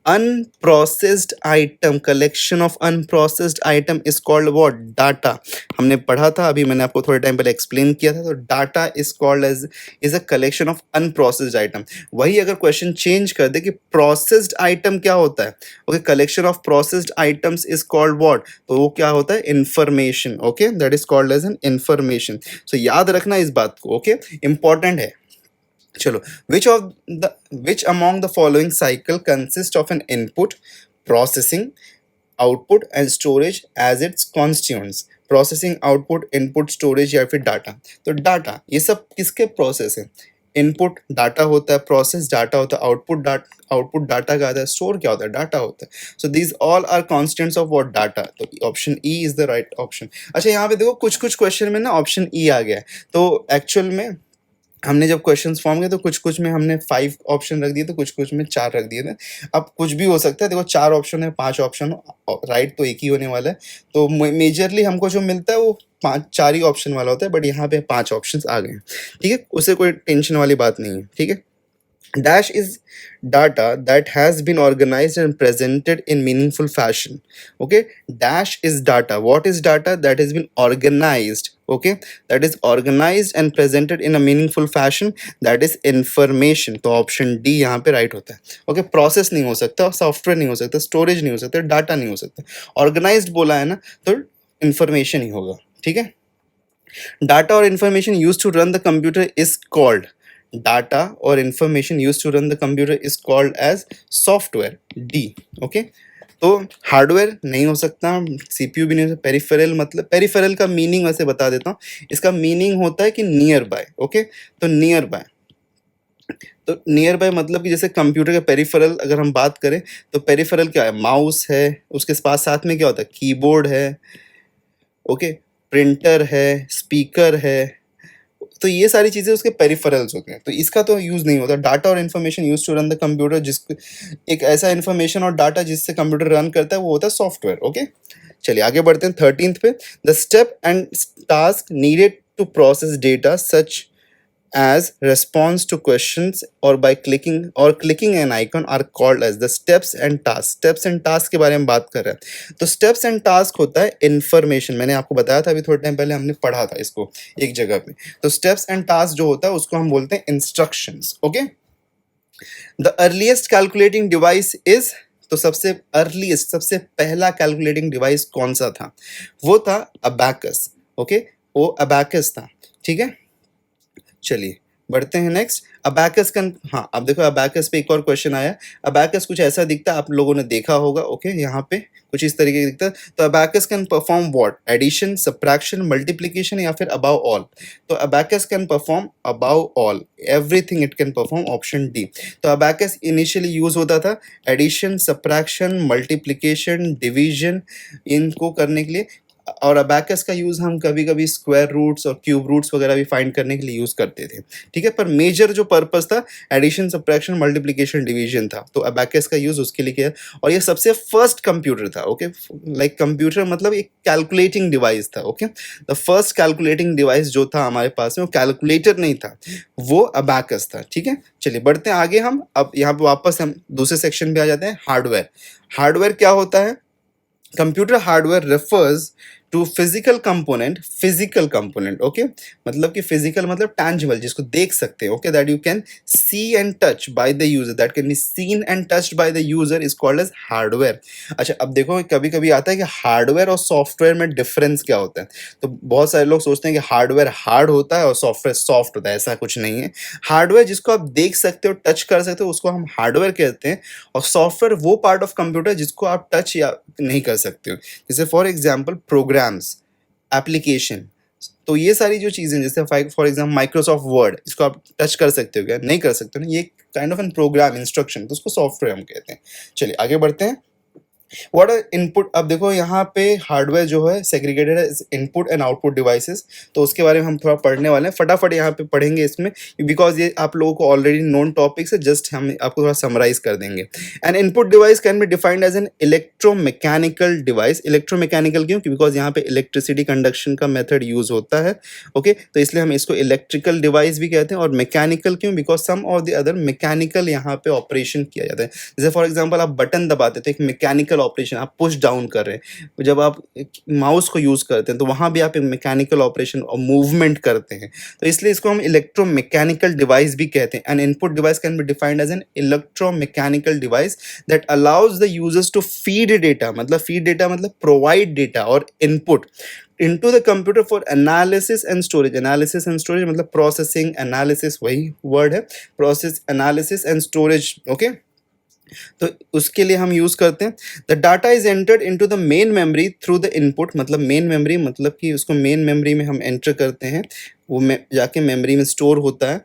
unprocessed item, collection of unprocessed item is called what? Data. हमने पढ़ा था, अभी मैंने आपको थोड़े टाइम पहले एक्सप्लेन किया था, तो data is called as is a collection of unprocessed item. वही अगर क्वेश्चन चेंज कर दे कि प्रोसेस्ड आइटम क्या होता है, okay, collection of processed items is called what, तो वो क्या होता है? Information. Okay, that is called as an information. So याद रखना इस बात को, ओके, इंपॉर्टेंट है। चलो, which among the following cycle consists of an input, processing, output and storage as its constituents? Processing, output, input, storage या फिर data? तो डाटा, ये सब किसके प्रोसेस है? इनपुट डाटा होता है, प्रोसेस डाटा होता है, आउटपुट डाटा का आता है, स्टोर क्या होता है? डाटा होता है। So these all are constants of what? Data. तो option E is the right option. अच्छा, यहाँ पे देखो कुछ कुछ क्वेश्चन में ना ऑप्शन ई आ गया है, तो एक्चुअल में हमने जब क्वेश्चंस फॉर्म किए तो कुछ कुछ में हमने 5 ऑप्शन रख दिए थे, कुछ कुछ में 4 रख दिए थे। अब कुछ भी हो सकता है, देखो 4 ऑप्शन है, 5 ऑप्शन हो, राइट तो एक ही होने वाला है, तो मेजरली हमको जो मिलता है वो 4 ही ऑप्शन वाला होता है, बट यहाँ पे 5 ऑप्शन आ गए हैं, ठीक है, उससे कोई टेंशन वाली बात नहीं है, ठीक है। Dash is data that has been organized and presented in meaningful fashion. Okay, dash is data. What is data? That has been organized. Okay, that is organized and presented in a meaningful fashion. That is information. तो option D यहाँ पे right होता है। Okay, process नहीं हो सकता, software नहीं हो सकता, स्टोरेज नहीं हो सकता, डाटा नहीं हो सकता, ऑर्गेनाइज्ड बोला है ना, तो इंफॉर्मेशन ही होगा, ठीक है। डाटा और information use to run the computer is called, data or information used to run the computer is called as software, D। okay, तो हार्डवेयर नहीं हो सकता, सीपीयू भी नहीं हो सकता, पेरिफेरल, मतलब पेरिफेरल का मीनिंग वैसे बता देता हूँ, इसका मीनिंग होता है कि नियर बाय। ओके, तो नियर बाय, तो नियर बाय मतलब कि जैसे कंप्यूटर के पेरिफेरल अगर हम बात करें तो पेरिफेरल क्या है? माउस है, उसके पास साथ में क्या होता है? कीबोर्ड है, ओके, प्रिंटर है, स्पीकर है, तो ये सारी चीज़ें उसके पेरिफेरल्स होते हैं, तो इसका तो यूज़ नहीं होता। डाटा और information use to run the computer, जिसको एक ऐसा इन्फॉर्मेशन और डाटा जिससे कंप्यूटर रन करता है वो होता है सॉफ्टवेयर। ओके, चलिए आगे बढ़ते हैं 13th पे। The step and task needed to process data such as response to questions or by clicking an icon are called as the steps and tasks। steps and tasks के बारे में बात कर रहे हैं, तो steps and task होता है information, मैंने आपको बताया था अभी थोड़े टाइम पहले, हमने पढ़ा था इसको एक जगह पे। तो steps and task जो होता है उसको हम बोलते हैं instructions। Okay, the earliest calculating device is, तो सबसे अर्लीस्ट, सबसे पहला कैलकुलेटिंग डिवाइस कौन सा था? वो था अबैकस। ओके, वो अबैकस था, ठीक है। चलिए बढ़ते हैं नेक्स्ट। अबैकस का, हाँ अब देखो अबैकस पे एक और क्वेश्चन आया। अबैकस कुछ ऐसा दिखता है, आप लोगों ने देखा होगा। ओके, यहाँ पे कुछ इस तरीके का दिखता है। तो abacus can perform what? Addition, subtraction, multiplication या फिर अबव ऑल? तो abacus can perform above all, everything it can perform, option D. तो अबैकस इनिशियली यूज होता था एडिशन, सब्ट्रैक्शन, मल्टीप्लिकेशन, डिवीजन, इनको करने के लिए। और अबैकस का यूज़ हम कभी-कभी स्क्वायर रूट्स और क्यूब रूट्स वगैरह भी फाइंड करने के लिए यूज़ करते थे, ठीक है? पर मेजर जो पर्पस था एडिशन, सब्ट्रैक्शन, मल्टीप्लिकेशन, डिवीजन था, तो अबैकस का यूज़ उसके लिए किया। और ये सबसे फर्स्ट कंप्यूटर था, ओके? लाइक कंप्यूटर मतलब एक कैलकुलेटिंग डिवाइस था, okay? The first calculating device जो था हमारे पास में वो कैलकुलेटर नहीं था, वो अबैकस था, ठीक है? चलिए बढ़ते हैं आगे हम। अब यहाँ पे वापस हम दूसरे सेक्शन पे आ जाते हैं, हार्डवेयर। हार्डवेयर क्या होता है? Computer hardware refers to physical component, okay? मतलब कि फिजिकल मतलब टैंजिबल, जिसको देख सकते हैं, okay? That you can see and touch by the user, that can be seen and touched by the user is called as hardware. अच्छा, अब देखो कभी कभी आता है कि हार्डवेयर और सॉफ्टवेयर में डिफरेंस क्या होता है। तो बहुत सारे लोग सोचते हैं कि हार्डवेयर हार्ड होता है और सॉफ्टवेयर सॉफ्ट होता है, ऐसा कुछ नहीं है। हार्डवेयर जिसको आप देख सकते हो, टच कर सकते हो, उसको हम हार्डवेयर कहते हैं। और सॉफ्टवेयर वो पार्ट ऑफ कंप्यूटर जिसको आप टच या नहीं कर सकते हो, जैसे फॉर एग्जांपल प्रोग्राम्स, एप्लीकेशन। तो ये सारी जो चीज़ें, जैसे फॉर एग्जांपल माइक्रोसॉफ्ट वर्ड, इसको आप टच कर सकते हो क्या? नहीं कर सकते हो ना, ये kind of an program instruction, तो उसको सॉफ्टवेयर हम कहते हैं। चलिए आगे बढ़ते हैं। What are input? अब देखो यहाँ पे हार्डवेयर जो है सेग्रीगेटेड है इनपुट एंड आउटपुट डिवाइसेस, तो उसके बारे में हम थोड़ा पढ़ने वाले हैं, फटाफट यहाँ पे पढ़ेंगे इसमें, बिकॉज ये आप लोगों को ऑलरेडी नोन टॉपिक्स है, जस्ट हम आपको थोड़ा समराइज कर देंगे। An input device can be defined as an electromechanical device. Electromechanical क्यों? बिकॉज यहाँ पे इलेक्ट्रिसिटी कंडक्शन का मेथड यूज होता है, ओके? तो इसलिए हम इसको इलेक्ट्रिकल डिवाइस भी कहते हैं। और मैकेनिकल क्यों? बिकॉज सम और द अदर मैकेनिकल यहाँ पे ऑपरेशन किया जाता है। जैसे फॉर एग्जांपल आप बटन दबाते तो एक मैकेनिकल ऑपरेशन, आप पुश डाउन कर रहे हैं। जब आप माउस को यूज करते हैं तो वहां भी आप एक मैकेनिकल ऑपरेशन और मूवमेंट करते हैं, तो इसलिए इसको हम इलेक्ट्रोमैकेनिकल डिवाइस भी कहते हैं। An input device can be defined as an electromechanical device that allows the users to feed data, मतलब प्रोवाइड डेटा और input into the computer for analysis and storage। analysis and storage मतलब processing, analysis वही word है, process, analysis and storage, okay? तो उसके लिए हम use करते हैं। The data is entered into the main memory through the input, मतलब मेन मेमोरी मतलब कि उसको मेन मेमोरी में हम एंटर करते हैं, वो जाके मेमोरी में स्टोर होता है।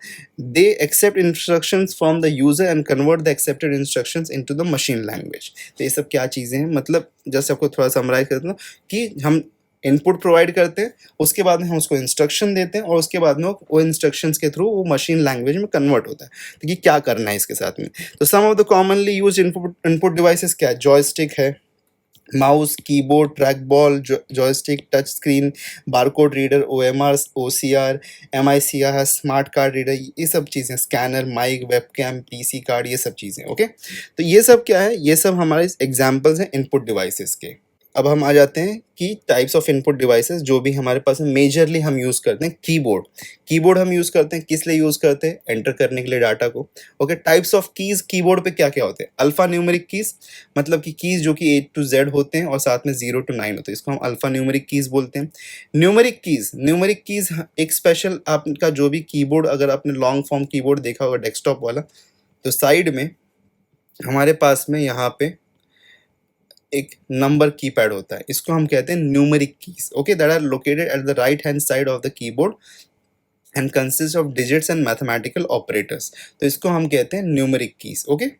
They accept instructions from the user and convert the accepted instructions into the machine language. तो ये सब क्या चीज़ें हैं, मतलब जैसे आपको थोड़ा समराइज करता हूँ कि हम इनपुट प्रोवाइड करते हैं, उसके बाद में हम उसको इंस्ट्रक्शन देते हैं, और उसके बाद में वो इंस्ट्रक्शंस के थ्रू वो मशीन लैंग्वेज में कन्वर्ट होता है। तो ये क्या करना है इसके साथ में। तो some of the commonly use input devices क्या है? जॉयस्टिक है, mouse, keyboard, track ball, joystick, touch screen, barcode reader, OMR, OCR, MICR, smart card reader, ये सब चीज़ें, scanner, mic, webcam, PC card, ये सब चीज़ें, ओके? तो ये सब क्या है? ये सब हमारे एग्जाम्पल्स हैं इनपुट डिवाइसेस के। अब हम आ जाते हैं कि टाइप्स ऑफ इनपुट डिवाइसेस जो भी हमारे पास मेजरली हम यूज़ करते हैं। कीबोर्ड हम यूज़ करते हैं, किस लिए यूज़ करते हैं? एंटर करने के लिए डाटा को, okay? Types of keys keyboard पे क्या क्या होते हैं? अल्फा न्यूमेरिक कीज़, मतलब कि कीज़ जो कि A to Z होते हैं और साथ में 0 to 9 होते हैं, इसको हम अल्फा न्यूमेरिक कीज़ बोलते हैं। न्यूमेरिक कीज़ एक स्पेशल, आपका जो भी कीबोर्ड, अगर आपने लॉन्ग फॉर्म कीबोर्ड देखा होगा डेस्कटॉप वाला, तो साइड में हमारे पास में यहाँ पे एक नंबर कीपैड होता है, इसको हम कहते हैं numeric keys, okay? That are located at the right hand side of the keyboard and consist of digits and mathematical operators, तो इसको हम कहते हैं numeric keys, okay?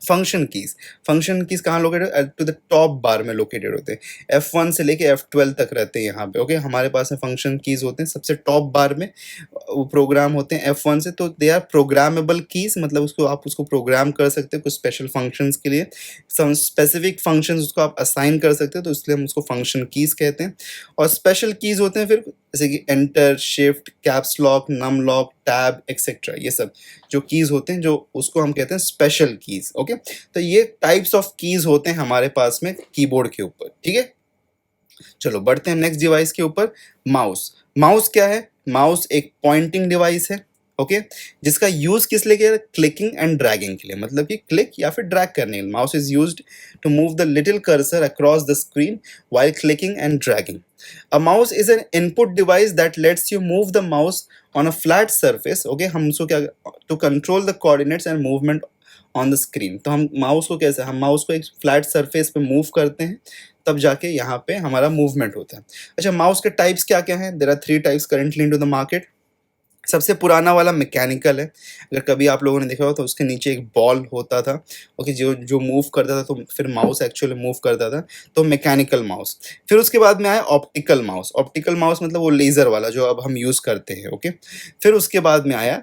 Function keys कहाँ located? To the top bar में located होते हैं, F1 से लेके F12 तक रहते हैं यहाँ पे, ओके? हमारे पास में फंक्शन कीज होते हैं सबसे टॉप बार में, वो प्रोग्राम होते हैं F1 से, तो दे आर प्रोग्रामेबल कीज, मतलब उसको आप उसको प्रोग्राम कर सकते हो कुछ स्पेशल फंक्शंस के लिए, सम स्पेसिफिक फंक्शंस उसको आप असाइन कर सकते हो, तो इसलिए हम उसको फंक्शन कीज कहते हैं। और स्पेशल कीज होते हैं फिर, जैसे कि enter, shift, caps lock, num lock, tab etcetera, ये सब जो कीज होते हैं, जो उसको हम कहते हैं स्पेशल कीज, ओके? तो ये टाइप्स ऑफ कीज होते हैं हमारे पास में कीबोर्ड के ऊपर, ठीक है? चलो बढ़ते हैं नेक्स्ट डिवाइस के ऊपर, माउस क्या है? माउस एक पॉइंटिंग डिवाइस है, ओके? जिसका यूज किस लिए किया? क्लिकिंग एंड ड्रैगिंग के लिए, मतलब कि क्लिक या फिर ड्रैग करने के लिए। Mouse is used to move the little cursor across the screen while clicking and dragging. A mouse is an input device that lets you move the mouse on a flat surface, okay? हम उसको क्या, to control the coordinates and movement on the screen। तो हम mouse को कैसे, हम mouse को एक फ्लैट सरफेस पे मूव करते हैं, तब जाके यहाँ पे हमारा मूवमेंट होता है। अच्छा, माउस के टाइप्स क्या क्या हैं? There are 3 types currently into the market. सबसे पुराना वाला मैकेनिकल है। अगर कभी आप लोगों ने देखा हो तो उसके नीचे एक बॉल होता था, ओके, जो जो मूव करता था, तो फिर माउस एक्चुअली मूव करता था, तो मैकेनिकल माउस। फिर उसके बाद में आया ऑप्टिकल माउस। ऑप्टिकल माउस मतलब वो लेज़र वाला जो अब हम यूज़ करते हैं, ओके। फिर उसके बाद में आया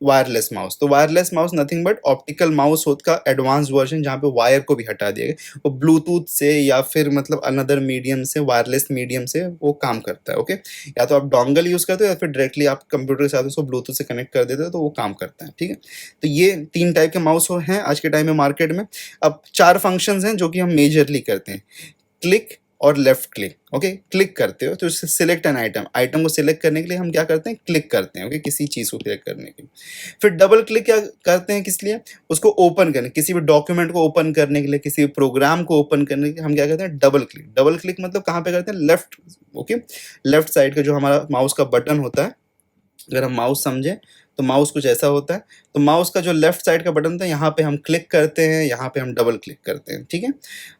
वायरलेस माउस। तो wireless mouse nothing but optical mouse होत का एडवांस वर्जन, जहाँ पे वायर को भी हटा दिया गया। वो ब्लूटूथ से या फिर मतलब अनदर मीडियम से, वायरलेस मीडियम से वो काम करता है, ओके। या तो आप डोंगल यूज़ करते हो या फिर डायरेक्टली आप कंप्यूटर के साथ उसको ब्लूटूथ से कनेक्ट कर देते हो तो वो काम करता है, ठीक है। तो ये 3 टाइप के माउस हैं आज के टाइम में मार्केट में। अब 4 फंक्शंस हैं जो कि हम मेजरली करते हैं। क्लिक और लेफ्ट क्लिक, ओके। क्लिक करते हो तो इससे सिलेक्ट एन आइटम, आइटम को सिलेक्ट करने के लिए हम क्या करते हैं, क्लिक करते हैं, ओके, किसी चीज़ को क्लिक करने के लिए। फिर डबल क्लिक क्या करते हैं, किस लिए, उसको ओपन करने, किसी भी डॉक्यूमेंट को ओपन करने के लिए, किसी भी प्रोग्राम को ओपन करने के लिए हम क्या करते हैं, डबल क्लिक। डबल क्लिक मतलब कहाँ पे करते हैं, लेफ्ट, ओके, लेफ्ट साइड का जो हमारा माउस का बटन होता है। अगर हम माउस समझें तो माउस कुछ ऐसा होता है। तो माउस का जो लेफ्ट साइड का बटन होता है, यहाँ पे हम क्लिक करते हैं, यहाँ पे हम डबल क्लिक करते हैं, ठीक है।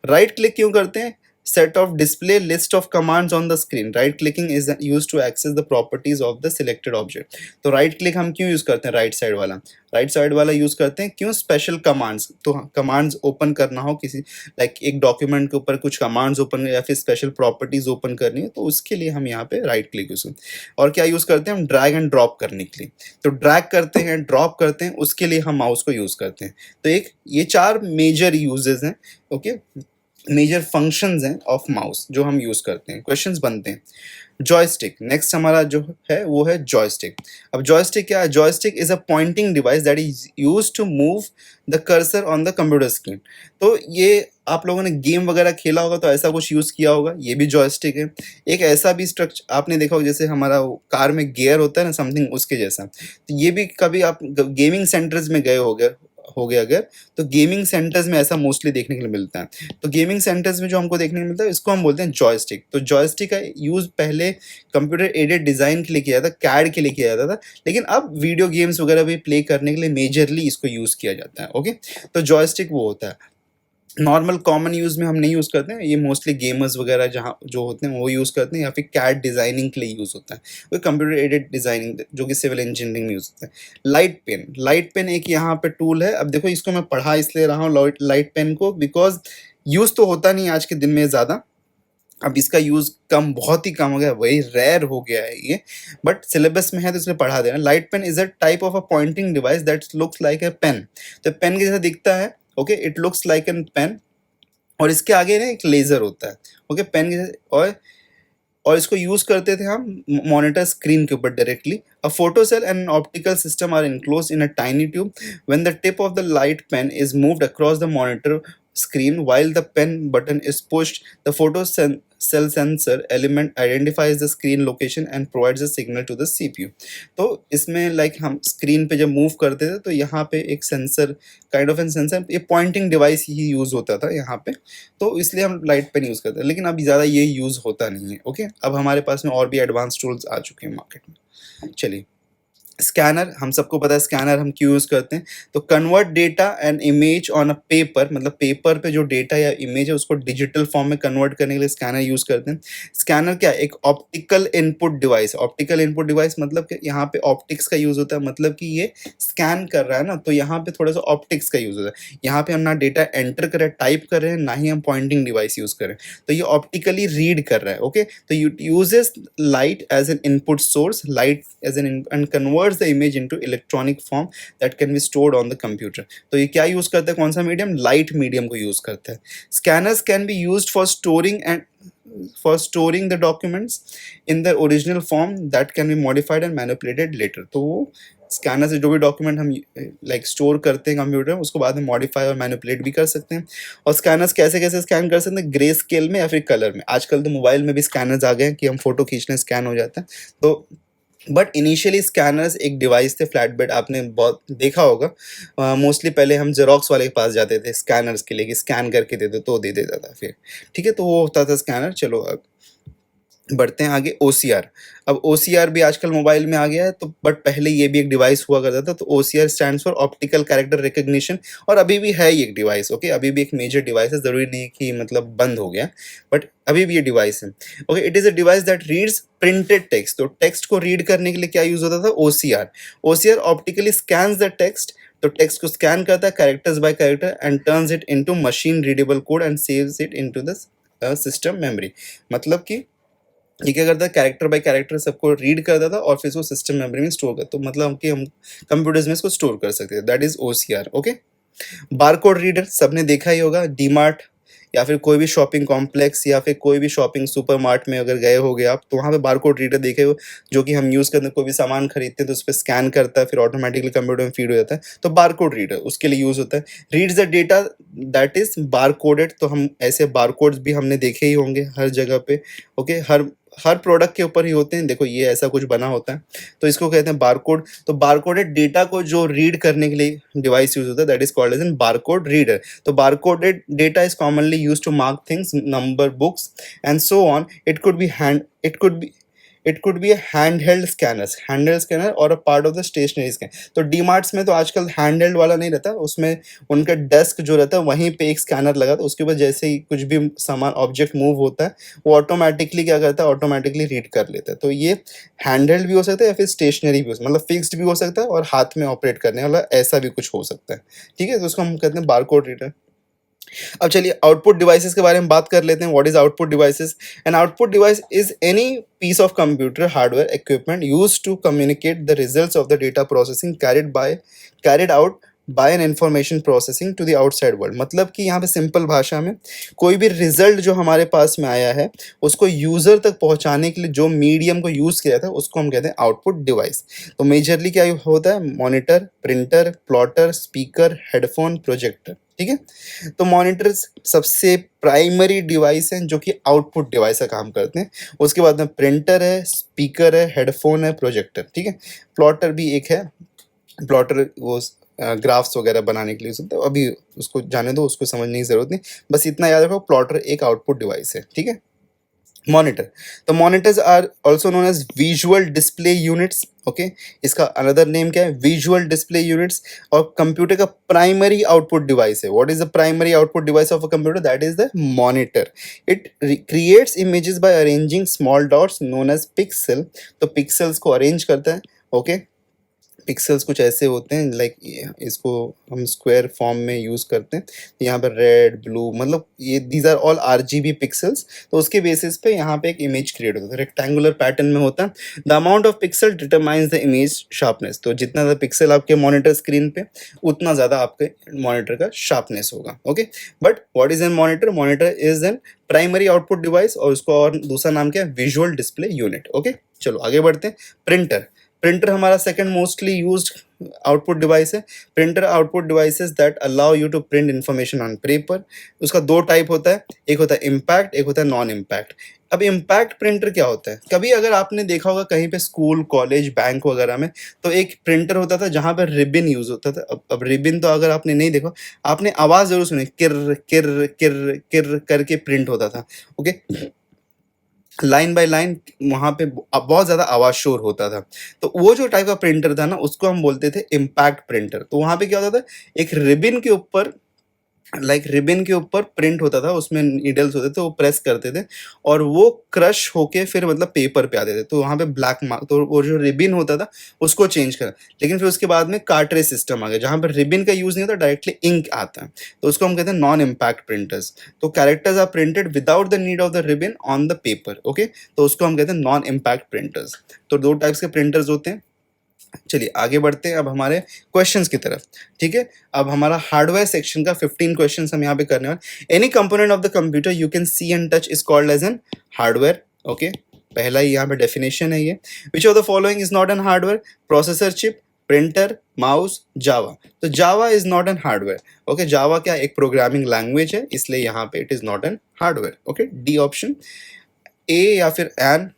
राइट क्लिक क्यों करते हैं, set of display list of commands on the screen. Right clicking is used to access the properties of the selected object. तो right click हम क्यों यूज करते हैं, राइट साइड वाला, राइट साइड वाला यूज करते हैं क्यों, स्पेशल कमांड्स, तो कमांड्स ओपन करना हो किसी, लाइक एक डॉक्यूमेंट के ऊपर कुछ कमांड्स ओपन या फिर स्पेशल प्रॉपर्टीज ओपन करनी है, तो उसके लिए हम यहाँ पे राइट क्लिक यूज करते हैं। और क्या यूज करते हैं हम, ड्रैग एंड ड्रॉप करने के लिए। तो ड्रैग करते हैं, ड्रॉप करते हैं, उसके लिए हम माउस को यूज करते हैं। तो एक ये 4 मेजर यूजेस हैं, ओके, मेजर फंक्शंस हैं ऑफ माउस जो हम यूज करते हैं। क्वेश्चंस बनते हैं। जॉयस्टिक नेक्स्ट हमारा जो है वो है जॉयस्टिक। अब जॉयस्टिक क्या है, joystick is a pointing device that is used to move the cursor on the computer screen. तो ये आप लोगों ने गेम वगैरह खेला होगा तो ऐसा कुछ यूज किया होगा, ये भी जॉयस्टिक है। एक ऐसा भी स्ट्रक्चर आपने देखा होगा जैसे हमारा कार में गियर होता है ना, समथिंग उसके जैसा। तो ये भी कभी आप गेमिंग सेंटर्स में गए हो गए अगर, तो गेमिंग सेंटर्स में ऐसा मोस्टली देखने के लिए मिलता है। तो गेमिंग सेंटर्स में जो हमको देखने को मिलता है इसको हम बोलते हैं जॉयस्टिक। तो जॉयस्टिक का यूज पहले कंप्यूटर एडेड डिजाइन के लिए किया जाता था, कैड के लिए किया जाता था, लेकिन अब वीडियो गेम्स वगैरह भी प्ले करने के लिए मेजरली इसको यूज किया जाता है, ओके। तो जॉयस्टिक वो होता है, नॉर्मल कॉमन यूज़ में हम नहीं यूज़ करते हैं, ये मोस्टली गेमर्स वगैरह जहाँ जो होते हैं वो यूज़ करते हैं, या फिर कैड डिज़ाइनिंग के लिए यूज़ होता है, वो कंप्यूटर एडेड डिज़ाइनिंग जो कि सिविल इंजीनियरिंग में यूज़ होता है। लाइट पेन, लाइट पेन एक यहाँ पे टूल है। अब देखो इसको मैं पढ़ा इसलिए रहा हूँ लाइट पेन को, बिकॉज यूज़ तो होता नहीं आज के दिन में ज़्यादा, अब इसका यूज़ कम, बहुत ही कम हो गया, वही रेयर हो गया है ये, बट सिलेबस में है तो इसलिए पढ़ा दे रहे हैं। Light pen is a type of a pointing device that looks like a pen. तो पेन के जैसा दिखता है, okay, it looks like an pen, और इसके आगे ना एक लेजर होता है, ओके, पेन के जैसे। और इसको यूज करते थे हम मॉनिटर स्क्रीन के ऊपर directly. A photo cell and optical system are enclosed in a tiny tube. When the tip of the light pen is moved across the monitor screen while the pen button is pushed, the cell sensor element identifies the screen location and provides a signal to the CPU. तो इसमें like हम screen पे जब move करते थे तो यहाँ पे एक sensor, kind of an sensor, ये पॉइंटिंग डिवाइस ही यूज होता था यहाँ पे, तो इसलिए हम लाइट पेन यूज करते हैं, लेकिन अब ज़्यादा ये यूज होता नहीं है, ओके। अब हमारे पास में और भी एडवांस टूल्स आ चुके हैं मार्केट में। चलिए, स्कैनर, हम सबको पता है स्कैनर हम क्यों यूज़ करते हैं। तो convert data and image on a paper, मतलब पेपर पे जो डेटा या इमेज है उसको डिजिटल फॉर्म में कन्वर्ट करने के लिए स्कैनर यूज़ करते हैं। स्कैनर क्या है, एक optical input device. Optical input device मतलब कि यहाँ पे ऑप्टिक्स का यूज़ होता है, मतलब कि ये स्कैन कर रहा है ना, तो यहाँ पे थोड़ा सा ऑप्टिक्स का यूज़ होता है। यहाँ पे हम ना डेटा एंटर कर रहे हैं, टाइप कर रहे हैं, ना ही हम पॉइंटिंग डिवाइस यूज़ कर रहे हैं, तो ये ऑप्टिकली रीड कर रहा है, ओके। तो uses light as an input source, light as an and converts the image into electronic form that can be stored on the computer. तो ये क्या यूज करता है, कौन सा मीडियम, लाइट मीडियम को यूज करता है। Scanners can be used for storing the documents in the original form that can be modified and manipulated later. तो वो स्कैनर से जो भी डॉक्यूमेंट हम लाइक स्टोर करते हैं कंप्यूटर में, उसको बाद में मॉडिफाई और मैनिपुलेट भी कर सकते हैं। और स्कैनर्स कैसे कैसे स्कैन कर सकते हैं, ग्रे स्केल में या फिर कलर में। आजकल तो मोबाइल में भी स्कैनर्स आ गए हैं कि हम फोटो खींचने स्कैन हो जाता है। तो बट इनिशियली स्कैनर्स एक डिवाइस थे, फ्लैट बेड, आपने बहुत देखा होगा। मोस्टली पहले हम जेरोक्स वाले के पास जाते थे स्कैनर्स के लिए कि स्कैन करके दे दो तो दे देता था फिर, ठीक है। तो वो होता था स्कैनर। चलो अब बढ़ते हैं आगे ओसीआर। अब ओसीआर भी आजकल मोबाइल में आ गया है, तो बट पहले ये भी एक डिवाइस हुआ करता था। तो OCR stands for optical character recognition, और अभी भी है ये एक डिवाइस। ओके, अभी भी एक मेजर डिवाइस है, ज़रूरी नहीं कि मतलब बंद हो गया, बट अभी भी ये डिवाइस है। Okay, it is a device that reads printed text. तो टेक्स्ट को रीड करने के लिए क्या यूज़ होता था? OCR. OCR optically scans the text, तो टेक्स्ट को स्कैन करता है characters by character and turns it into machine readable code and saves it into the system memory. मतलब कि ये क्या करता है, कैरेक्टर बाय कैरेक्टर सबको रीड करता था और फिर इसको सिस्टम मेमोरी में स्टोर कर, तो मतलब कि हम कंप्यूटर्स में इसको स्टोर कर सकते हैं। That is OCR. Okay, barcode reader सबने देखा ही होगा। डीमार्ट या फिर कोई भी शॉपिंग कॉम्प्लेक्स या फिर कोई भी शॉपिंग सुपरमार्ट में अगर गए होगे आप, तो वहाँ पे बारकोड रीडर देखे हो, जो कि हम यूज़ करते हैं। कोई भी सामान खरीदते हैं तो उस पर स्कैन करता है, फिर ऑटोमेटिकली कंप्यूटर में फीड हो जाता है। तो बारकोड रीडर उसके लिए यूज़ होता है। Reads the data that is barcoded. तो हम ऐसे बारकोड्स भी हमने देखे ही होंगे हर जगह पे। ओके, हर हर प्रोडक्ट के ऊपर ही होते हैं। देखो ये ऐसा कुछ बना होता है, तो इसको कहते हैं बारकोड। तो बारकोडेड डेटा को जो रीड करने के लिए डिवाइस यूज होता है, that is called as an barcode reader. तो barcoded data is commonly use to mark things, number, books and so on. It could be a hand held scanner और a part of the stationery scan. तो डीमार्ट्स में तो आजकल hand held वाला नहीं रहता, उसमें उनका डेस्क जो रहता है वहीं पे एक स्कैनर लगा, तो उसके ऊपर जैसे ही कुछ भी सामान ऑब्जेक्ट मूव होता है, वो ऑटोमेटिकली क्या करता है, ऑटोमेटिकली रीड कर लेता है। तो ये हैंड हेल्ड भी हो सकता है या फिर स्टेशनरी भी हो सकता है, मतलब फिक्स्ड भी हो सकता है और हाथ में ऑपरेट करने वाला, ऐसा भी कुछ हो सकता है। ठीक है, तो उसको हम कहते हैं बारकोड रीडर। अब चलिए आउटपुट डिवाइसेस के बारे में बात कर लेते हैं। What is output devices? An output device is any piece of computer hardware equipment used to communicate the results of the data processing carried out by an information processing to the outside world। मतलब कि यहाँ पे simple भाषा में कोई भी result जो हमारे पास में आया है, उसको यूजर तक पहुंचाने के लिए जो मीडियम को यूज किया था, उसको हम कहते हैं आउटपुट डिवाइस। तो मेजरली क्या होता है? Monitor, printer, plotter, speaker, headphone, projector. ठीक है, तो मॉनिटर्स सबसे प्राइमरी डिवाइस हैं जो कि आउटपुट डिवाइस का काम करते हैं। उसके बाद में प्रिंटर है, स्पीकर है, हेडफोन है, प्रोजेक्टर। ठीक है, प्लॉटर भी एक है। प्लॉटर वो ग्राफ्स वगैरह बनाने के लिए यूज होता है। अभी उसको जाने दो, उसको समझने की जरूरत नहीं, बस इतना याद रखो, प्लॉटर एक आउटपुट डिवाइस है। ठीक है, मॉनिटर। तो monitors are also known as visual display units. Okay, इसका अनदर नेम क्या है? Visual display units. और कंप्यूटर का प्राइमरी आउटपुट डिवाइस है। What is the primary output device of a computer? That is the monitor. It creates images by arranging small dots known as pixel. तो pixels को arrange करता है। Okay, pixels कुछ ऐसे होते हैं, लाइक इसको हम स्क्वायर फॉर्म में यूज़ करते हैं। तो यहाँ पर रेड, ब्लू, मतलब ये these are all RGB pixels. तो उसके बेसिस पे यहाँ पे एक इमेज क्रिएट होता है, रेक्टेंगुलर पैटर्न में होता है। The amount of pixel determines the image sharpness. तो जितना ज़्यादा पिक्सल आपके मॉनिटर स्क्रीन पे, उतना ज़्यादा आपके मॉनिटर का शार्पनेस होगा। Okay, but what is an monitor? Monitor is an primary output device, और उसको और दूसरा नाम क्या है? Visual display unit. ओके, चलो आगे बढ़ते हैं। प्रिंटर। प्रिंटर हमारा second mostly used output device है। Printer output devices that allow you to print information on paper. उसका दो टाइप होता है, एक होता है इम्पैक्ट, एक होता है नॉन इम्पैक्ट। अब इम्पैक्ट प्रिंटर क्या होता है? कभी अगर आपने देखा होगा कहीं पे स्कूल, कॉलेज, बैंक वगैरह में, तो एक प्रिंटर होता था जहां पर रिबिन यूज होता था। अब रिबिन तो अगर आपने नहीं देखा, आपने आवाज जरूर सुनी, किर किर किर किर करके प्रिंट होता था। ओके, लाइन बाय लाइन वहाँ पे बहुत ज़्यादा आवाज़ शोर होता था। तो वो जो टाइप का प्रिंटर था ना, उसको हम बोलते थे इम्पैक्ट प्रिंटर। तो वहाँ पे क्या होता था, एक रिबिन के ऊपर, रिबिन के ऊपर प्रिंट होता था, उसमें नीडल्स होते थे, वो प्रेस करते थे और वो क्रश होके फिर मतलब पेपर पे आते थे। तो वहाँ पे ब्लैक मार्क, तो वो जो रिबिन होता था उसको चेंज करा। लेकिन फिर उसके बाद में कार्ट्रेज सिस्टम आ गया, जहाँ पर रिबिन का यूज़ नहीं होता, डायरेक्टली इंक आता है। तो उसको हम कहते हैं नॉन इम्पैक्ट प्रिंटर्स। तो characters are printed without the need of the ribbon on the paper. Okay, तो उसको हम कहते हैं नॉन इम्पैक्ट प्रिंटर्स। तो दो टाइप्स के प्रिंटर्स होते हैं। चलिए आगे बढ़ते हैं अब हमारे क्वेश्चंस की तरफ। ठीक है, अब हमारा हार्डवेयर सेक्शन का 15 क्वेश्चंस हम यहाँ पे करने वाले। Any component of the computer you can see and touch is called as an hardware. Okay, पहला ही यहाँ पे डेफिनेशन है ये। Which of the following is not an hardware? Processor chip, printer, mouse, Java. तो Java is not an hardware. Okay, Java क्या एक programming language है, इसलिए यहाँ पे it is not an hardware. Okay, D option. A या फिर an,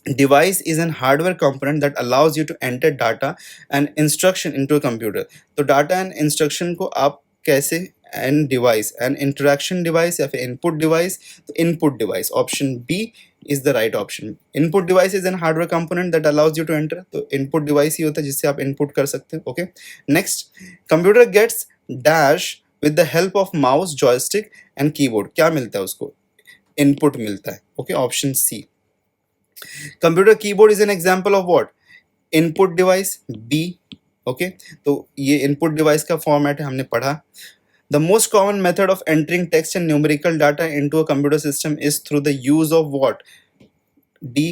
device is an hardware component that allows you to enter data and instruction into a computer। तो data and instruction को आप कैसे, an device, an interaction device या फिर input device? तो input device option B is the right option. Input device is an hardware component that allows you to enter. तो input device ही होता है जिससे आप इनपुट कर सकते हो. Okay, next, computer gets dash with the help of mouse, joystick and keyboard. क्या मिलता है उसको? इनपुट मिलता है. Okay, option C. Computer keyboard is an example of what? Input device. B. Okay, तो ये इनपुट डिवाइस का फॉर्मेट है, हमने पढ़ा. The most common method of entering text and numerical data into a computer system is through the use of what? D.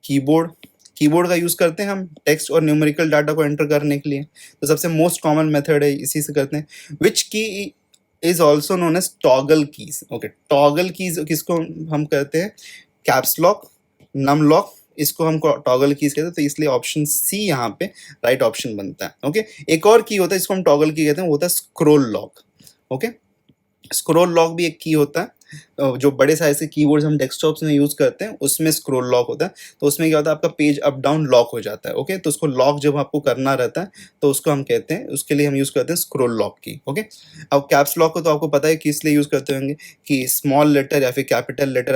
Keyboard. Keyboard का use करते हैं हम टेक्स्ट और न्यूमेरिकल डाटा को एंटर करने के लिए. तो सबसे मोस्ट कॉमन मेथड है, इसी से करते हैं. Which key is also known as toggle keys. Okay, toggle keys किसको हम कहते हैं? कैप्स लॉक, नम लॉक, इसको हम टॉगल कीज कहते हैं. तो इसलिए ऑप्शन सी यहाँ पे राइट ऑप्शन बनता है. ओके, एक और की होता है इसको हम टॉगल की कहते हैं, वो होता है scroll lock. Okay, scroll lock भी एक की होता है. जो बड़े साइज के कीबोर्ड्स हम डेस्कटॉप्स में यूज करते हैं उसमें स्क्रोल लॉक होता है. तो उसमें क्या होता है, आपका पेज अप डाउन लॉक हो जाता है. ओके, तो उसको लॉक जब आपको करना रहता है तो उसको हम कहते हैं, उसके लिए हम यूज करते हैं स्क्रोल लॉक की. ओके, अब कैप्स लॉक को तो आपको पता है किस लिए यूज करते होंगे कि स्मॉल लेटर या फिर कैपिटल लेटर,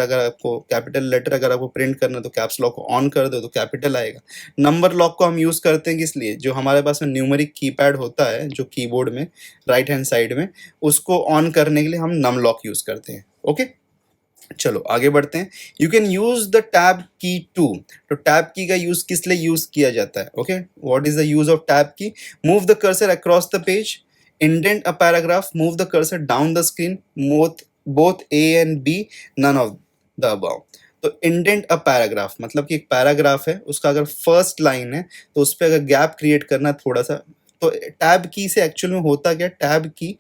अगर आपको प्रिंट करना है तो कैप्स लॉक को ऑन कर दो तो कैपिटल आएगा. नंबर लॉक को हम यूज करते हैं किस लिए? जो हमारे पास में न्यूमेरिक कीपैड होता है जो कीबोर्ड में राइट हैंड साइड में, उसको ऑन करने के लिए हम नम लॉक यूज करते हैं. ओके, चलो आगे बढ़ते हैं. You can use the tab key to. तो टैब की का यूज किस लिए यूज किया जाता है? Okay, what is the use of tab key? Move the cursor across the page, indent a paragraph, move the cursor down the screen, both A and B, none of the above. तो indent a paragraph मतलब कि एक paragraph है, उसका अगर first line है तो उस पर अगर गैप क्रिएट करना थोड़ा सा, तो टैब की से एक्चुअल में होता क्या? टैब की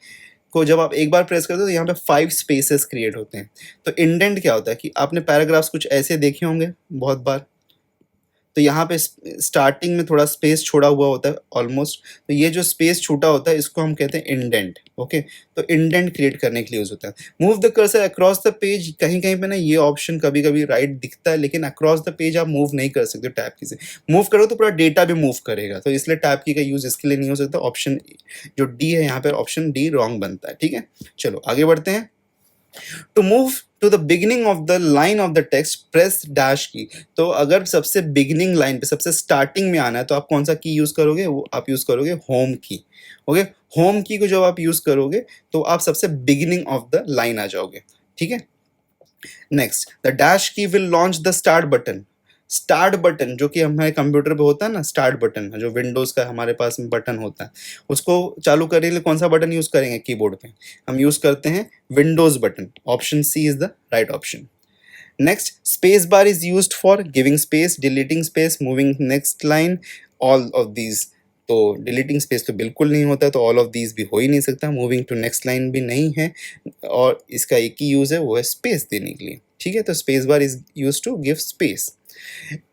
को जब आप एक बार प्रेस करते हो तो यहाँ पे 5 स्पेसेस क्रिएट होते हैं. तो इंडेंट क्या होता है कि आपने पैराग्राफ्स कुछ ऐसे देखे होंगे बहुत बार, तो यहाँ पे स्टार्टिंग में थोड़ा स्पेस छोड़ा हुआ होता है ऑलमोस्ट, तो ये जो स्पेस छूटा होता है इसको हम कहते हैं इंडेंट. ओके, तो इंडेंट क्रिएट करने के लिए यूज होता है. Move the cursor across the page, कहीं कहीं पे ना ये ऑप्शन कभी कभी राइट दिखता है, लेकिन अक्रॉस द पेज आप मूव नहीं कर सकते टैब की से. मूव करो तो पूरा डेटा भी मूव करेगा, तो इसलिए टैब की का यूज इसके लिए नहीं हो सकता. ऑप्शन जो डी है यहाँ पे, ऑप्शन डी रॉन्ग बनता है. ठीक है, चलो आगे बढ़ते हैं. To move to the beginning of the line of the text press dash key. तो अगर सबसे बिगिनिंग लाइन पे, सबसे स्टार्टिंग में आना है तो आप कौन सा की यूज करोगे? वो आप यूज करोगे होम की. ओके, होम की को जब आप यूज करोगे तो आप सबसे बिगिनिंग ऑफ द लाइन आ जाओगे. ठीक है, नेक्स्ट, द डैश की will launch the start button. Start button जो कि हमारे कंप्यूटर पे होता है ना, स्टार्ट बटन जो विंडोज का हमारे पास में बटन होता है, उसको चालू करने के लिए कौन सा बटन यूज करेंगे कीबोर्ड पे? हम यूज करते हैं Windows button. Option C is the right option. Next, space bar is used for giving space, deleting space, moving next line, all of these. तो डिलीटिंग स्पेस तो बिल्कुल नहीं होता है, तो ऑल ऑफ दीज भी हो ही नहीं सकता. मूविंग टू नेक्स्ट लाइन भी नहीं है, और इसका एक ही यूज है, वो है स्पेस देने के लिए. ठीक है, तो space bar is use to give space.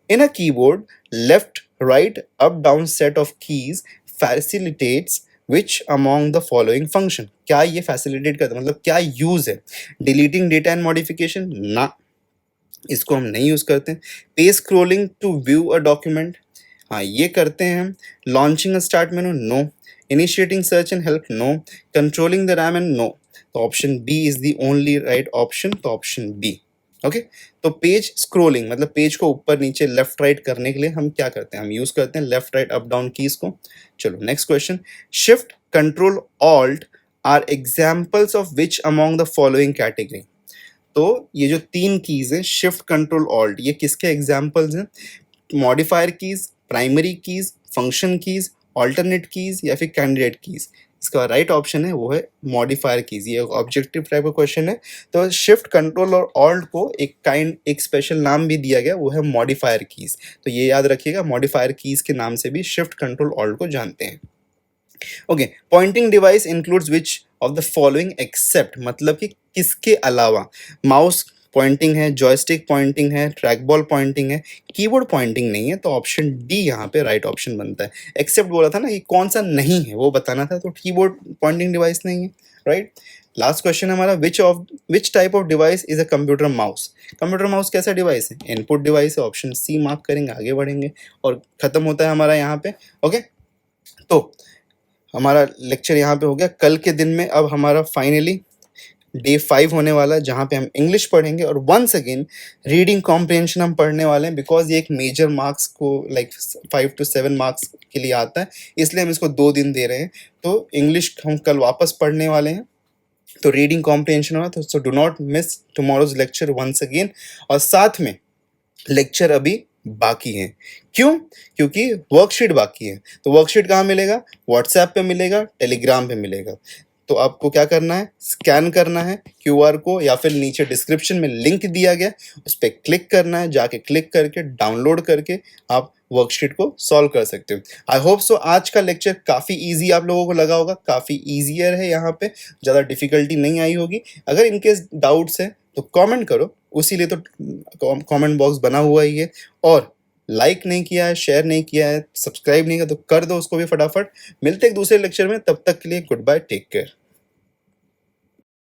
In a keyboard, left, right, up, down set of keys facilitates which among the following function? क्या ये facilitate करता है, मतलब क्या यूज है? Deleting data and modification? ना, इसको हम नहीं यूज करते. Page scrolling to view a document? हाँ, ये करते हैं हम. Launching a start menu? No. Initiating search and help? No. Controlling the RAM and? No. तो option B is the only right option. तो ऑप्शन बी. ओके, तो page scrolling मतलब page को ऊपर नीचे लेफ्ट राइट करने के लिए हम क्या करते हैं? हम यूज करते हैं left right up down keys को. चलो next question. Shift, control, alt are examples of which among the following category? तो ये जो 3 कीज हैं, शिफ्ट, कंट्रोल, ऑल्ट, ये किसके एग्जाम्पल्स हैं? Modifier keys, primary keys, function keys, alternate keys या फिर कैंडिडेट कीज? इसका राइट ऑप्शन है वो है मॉडिफायर कीज. ये ऑब्जेक्टिव टाइप का क्वेश्चन है, तो शिफ्ट, कंट्रोल और ऑल्ट को एक स्पेशल नाम भी दिया गया, वो है मॉडिफायर कीज. तो ये याद रखिएगा, मॉडिफायर कीज के नाम से भी शिफ्ट, कंट्रोल, ऑल्ट को जानते हैं. Okay, pointing device includes which of the following except, मतलब कि किसके अलावा? माउस पॉइंटिंग है, जॉयस्टिक पॉइंटिंग है, ट्रैक बॉल पॉइंटिंग है, कीबोर्ड पॉइंटिंग नहीं है. तो ऑप्शन डी यहाँ पे राइट ऑप्शन बनता है. एक्सेप्ट बोला था ना कि कौन सा नहीं है वो बताना था, तो कीबोर्ड पॉइंटिंग डिवाइस नहीं है. राइट, लास्ट क्वेश्चन हमारा, which type of device is a computer mouse? Computer mouse कैसा डिवाइस है? इनपुट डिवाइस है. ऑप्शन सी मार्क करेंगे, आगे बढ़ेंगे और खत्म होता है हमारा यहाँ पे. ओके, तो हमारा लेक्चर यहाँ पे हो गया. कल के दिन में अब हमारा फाइनली डे 5 होने वाला है जहाँ पे हम इंग्लिश पढ़ेंगे और वंस अगेन रीडिंग कॉम्प्रिहेंशन हम पढ़ने वाले हैं बिकॉज ये एक मेजर मार्क्स को लाइक 5 to 7 मार्क्स के लिए आता है, इसलिए हम इसको 2 दिन दे रहे हैं। तो इंग्लिश हम कल वापस पढ़ने वाले हैं, तो रीडिंग कॉम्प्रिहेंशन होना, तो so do not miss tomorrow's lecture once again. और साथ में लेक्चर अभी बाकी हैं। क्यों? क्योंकि वर्कशीट बाकी है। तो वर्कशीट कहाँ मिलेगा? व्हाट्सएप पे मिलेगा, टेलीग्राम पे मिलेगा। तो आपको क्या करना है? स्कैन करना है क्यूआर को, या फिर नीचे डिस्क्रिप्शन में लिंक दिया गया उस पर क्लिक करना है, जाके क्लिक करके डाउनलोड करके आप वर्कशीट को सॉल्व कर सकते हो। आई होप सो आज का लेक्चर काफ़ी इजी आप लोगों को लगा होगा, काफ़ी ईजियर है, यहाँ पे ज़्यादा डिफिकल्टी नहीं आई होगी। अगर इनकेस डाउट्स है तो कमेंट करो, उसी लिए तो कमेंट बॉक्स बना हुआ ही है। और लाइक नहीं किया है, शेयर नहीं किया है, सब्सक्राइब नहीं किया तो कर दो उसको भी फटाफट। मिलते हैं एक दूसरे लेक्चर में, तब तक के लिए गुड बाय, टेक केयर।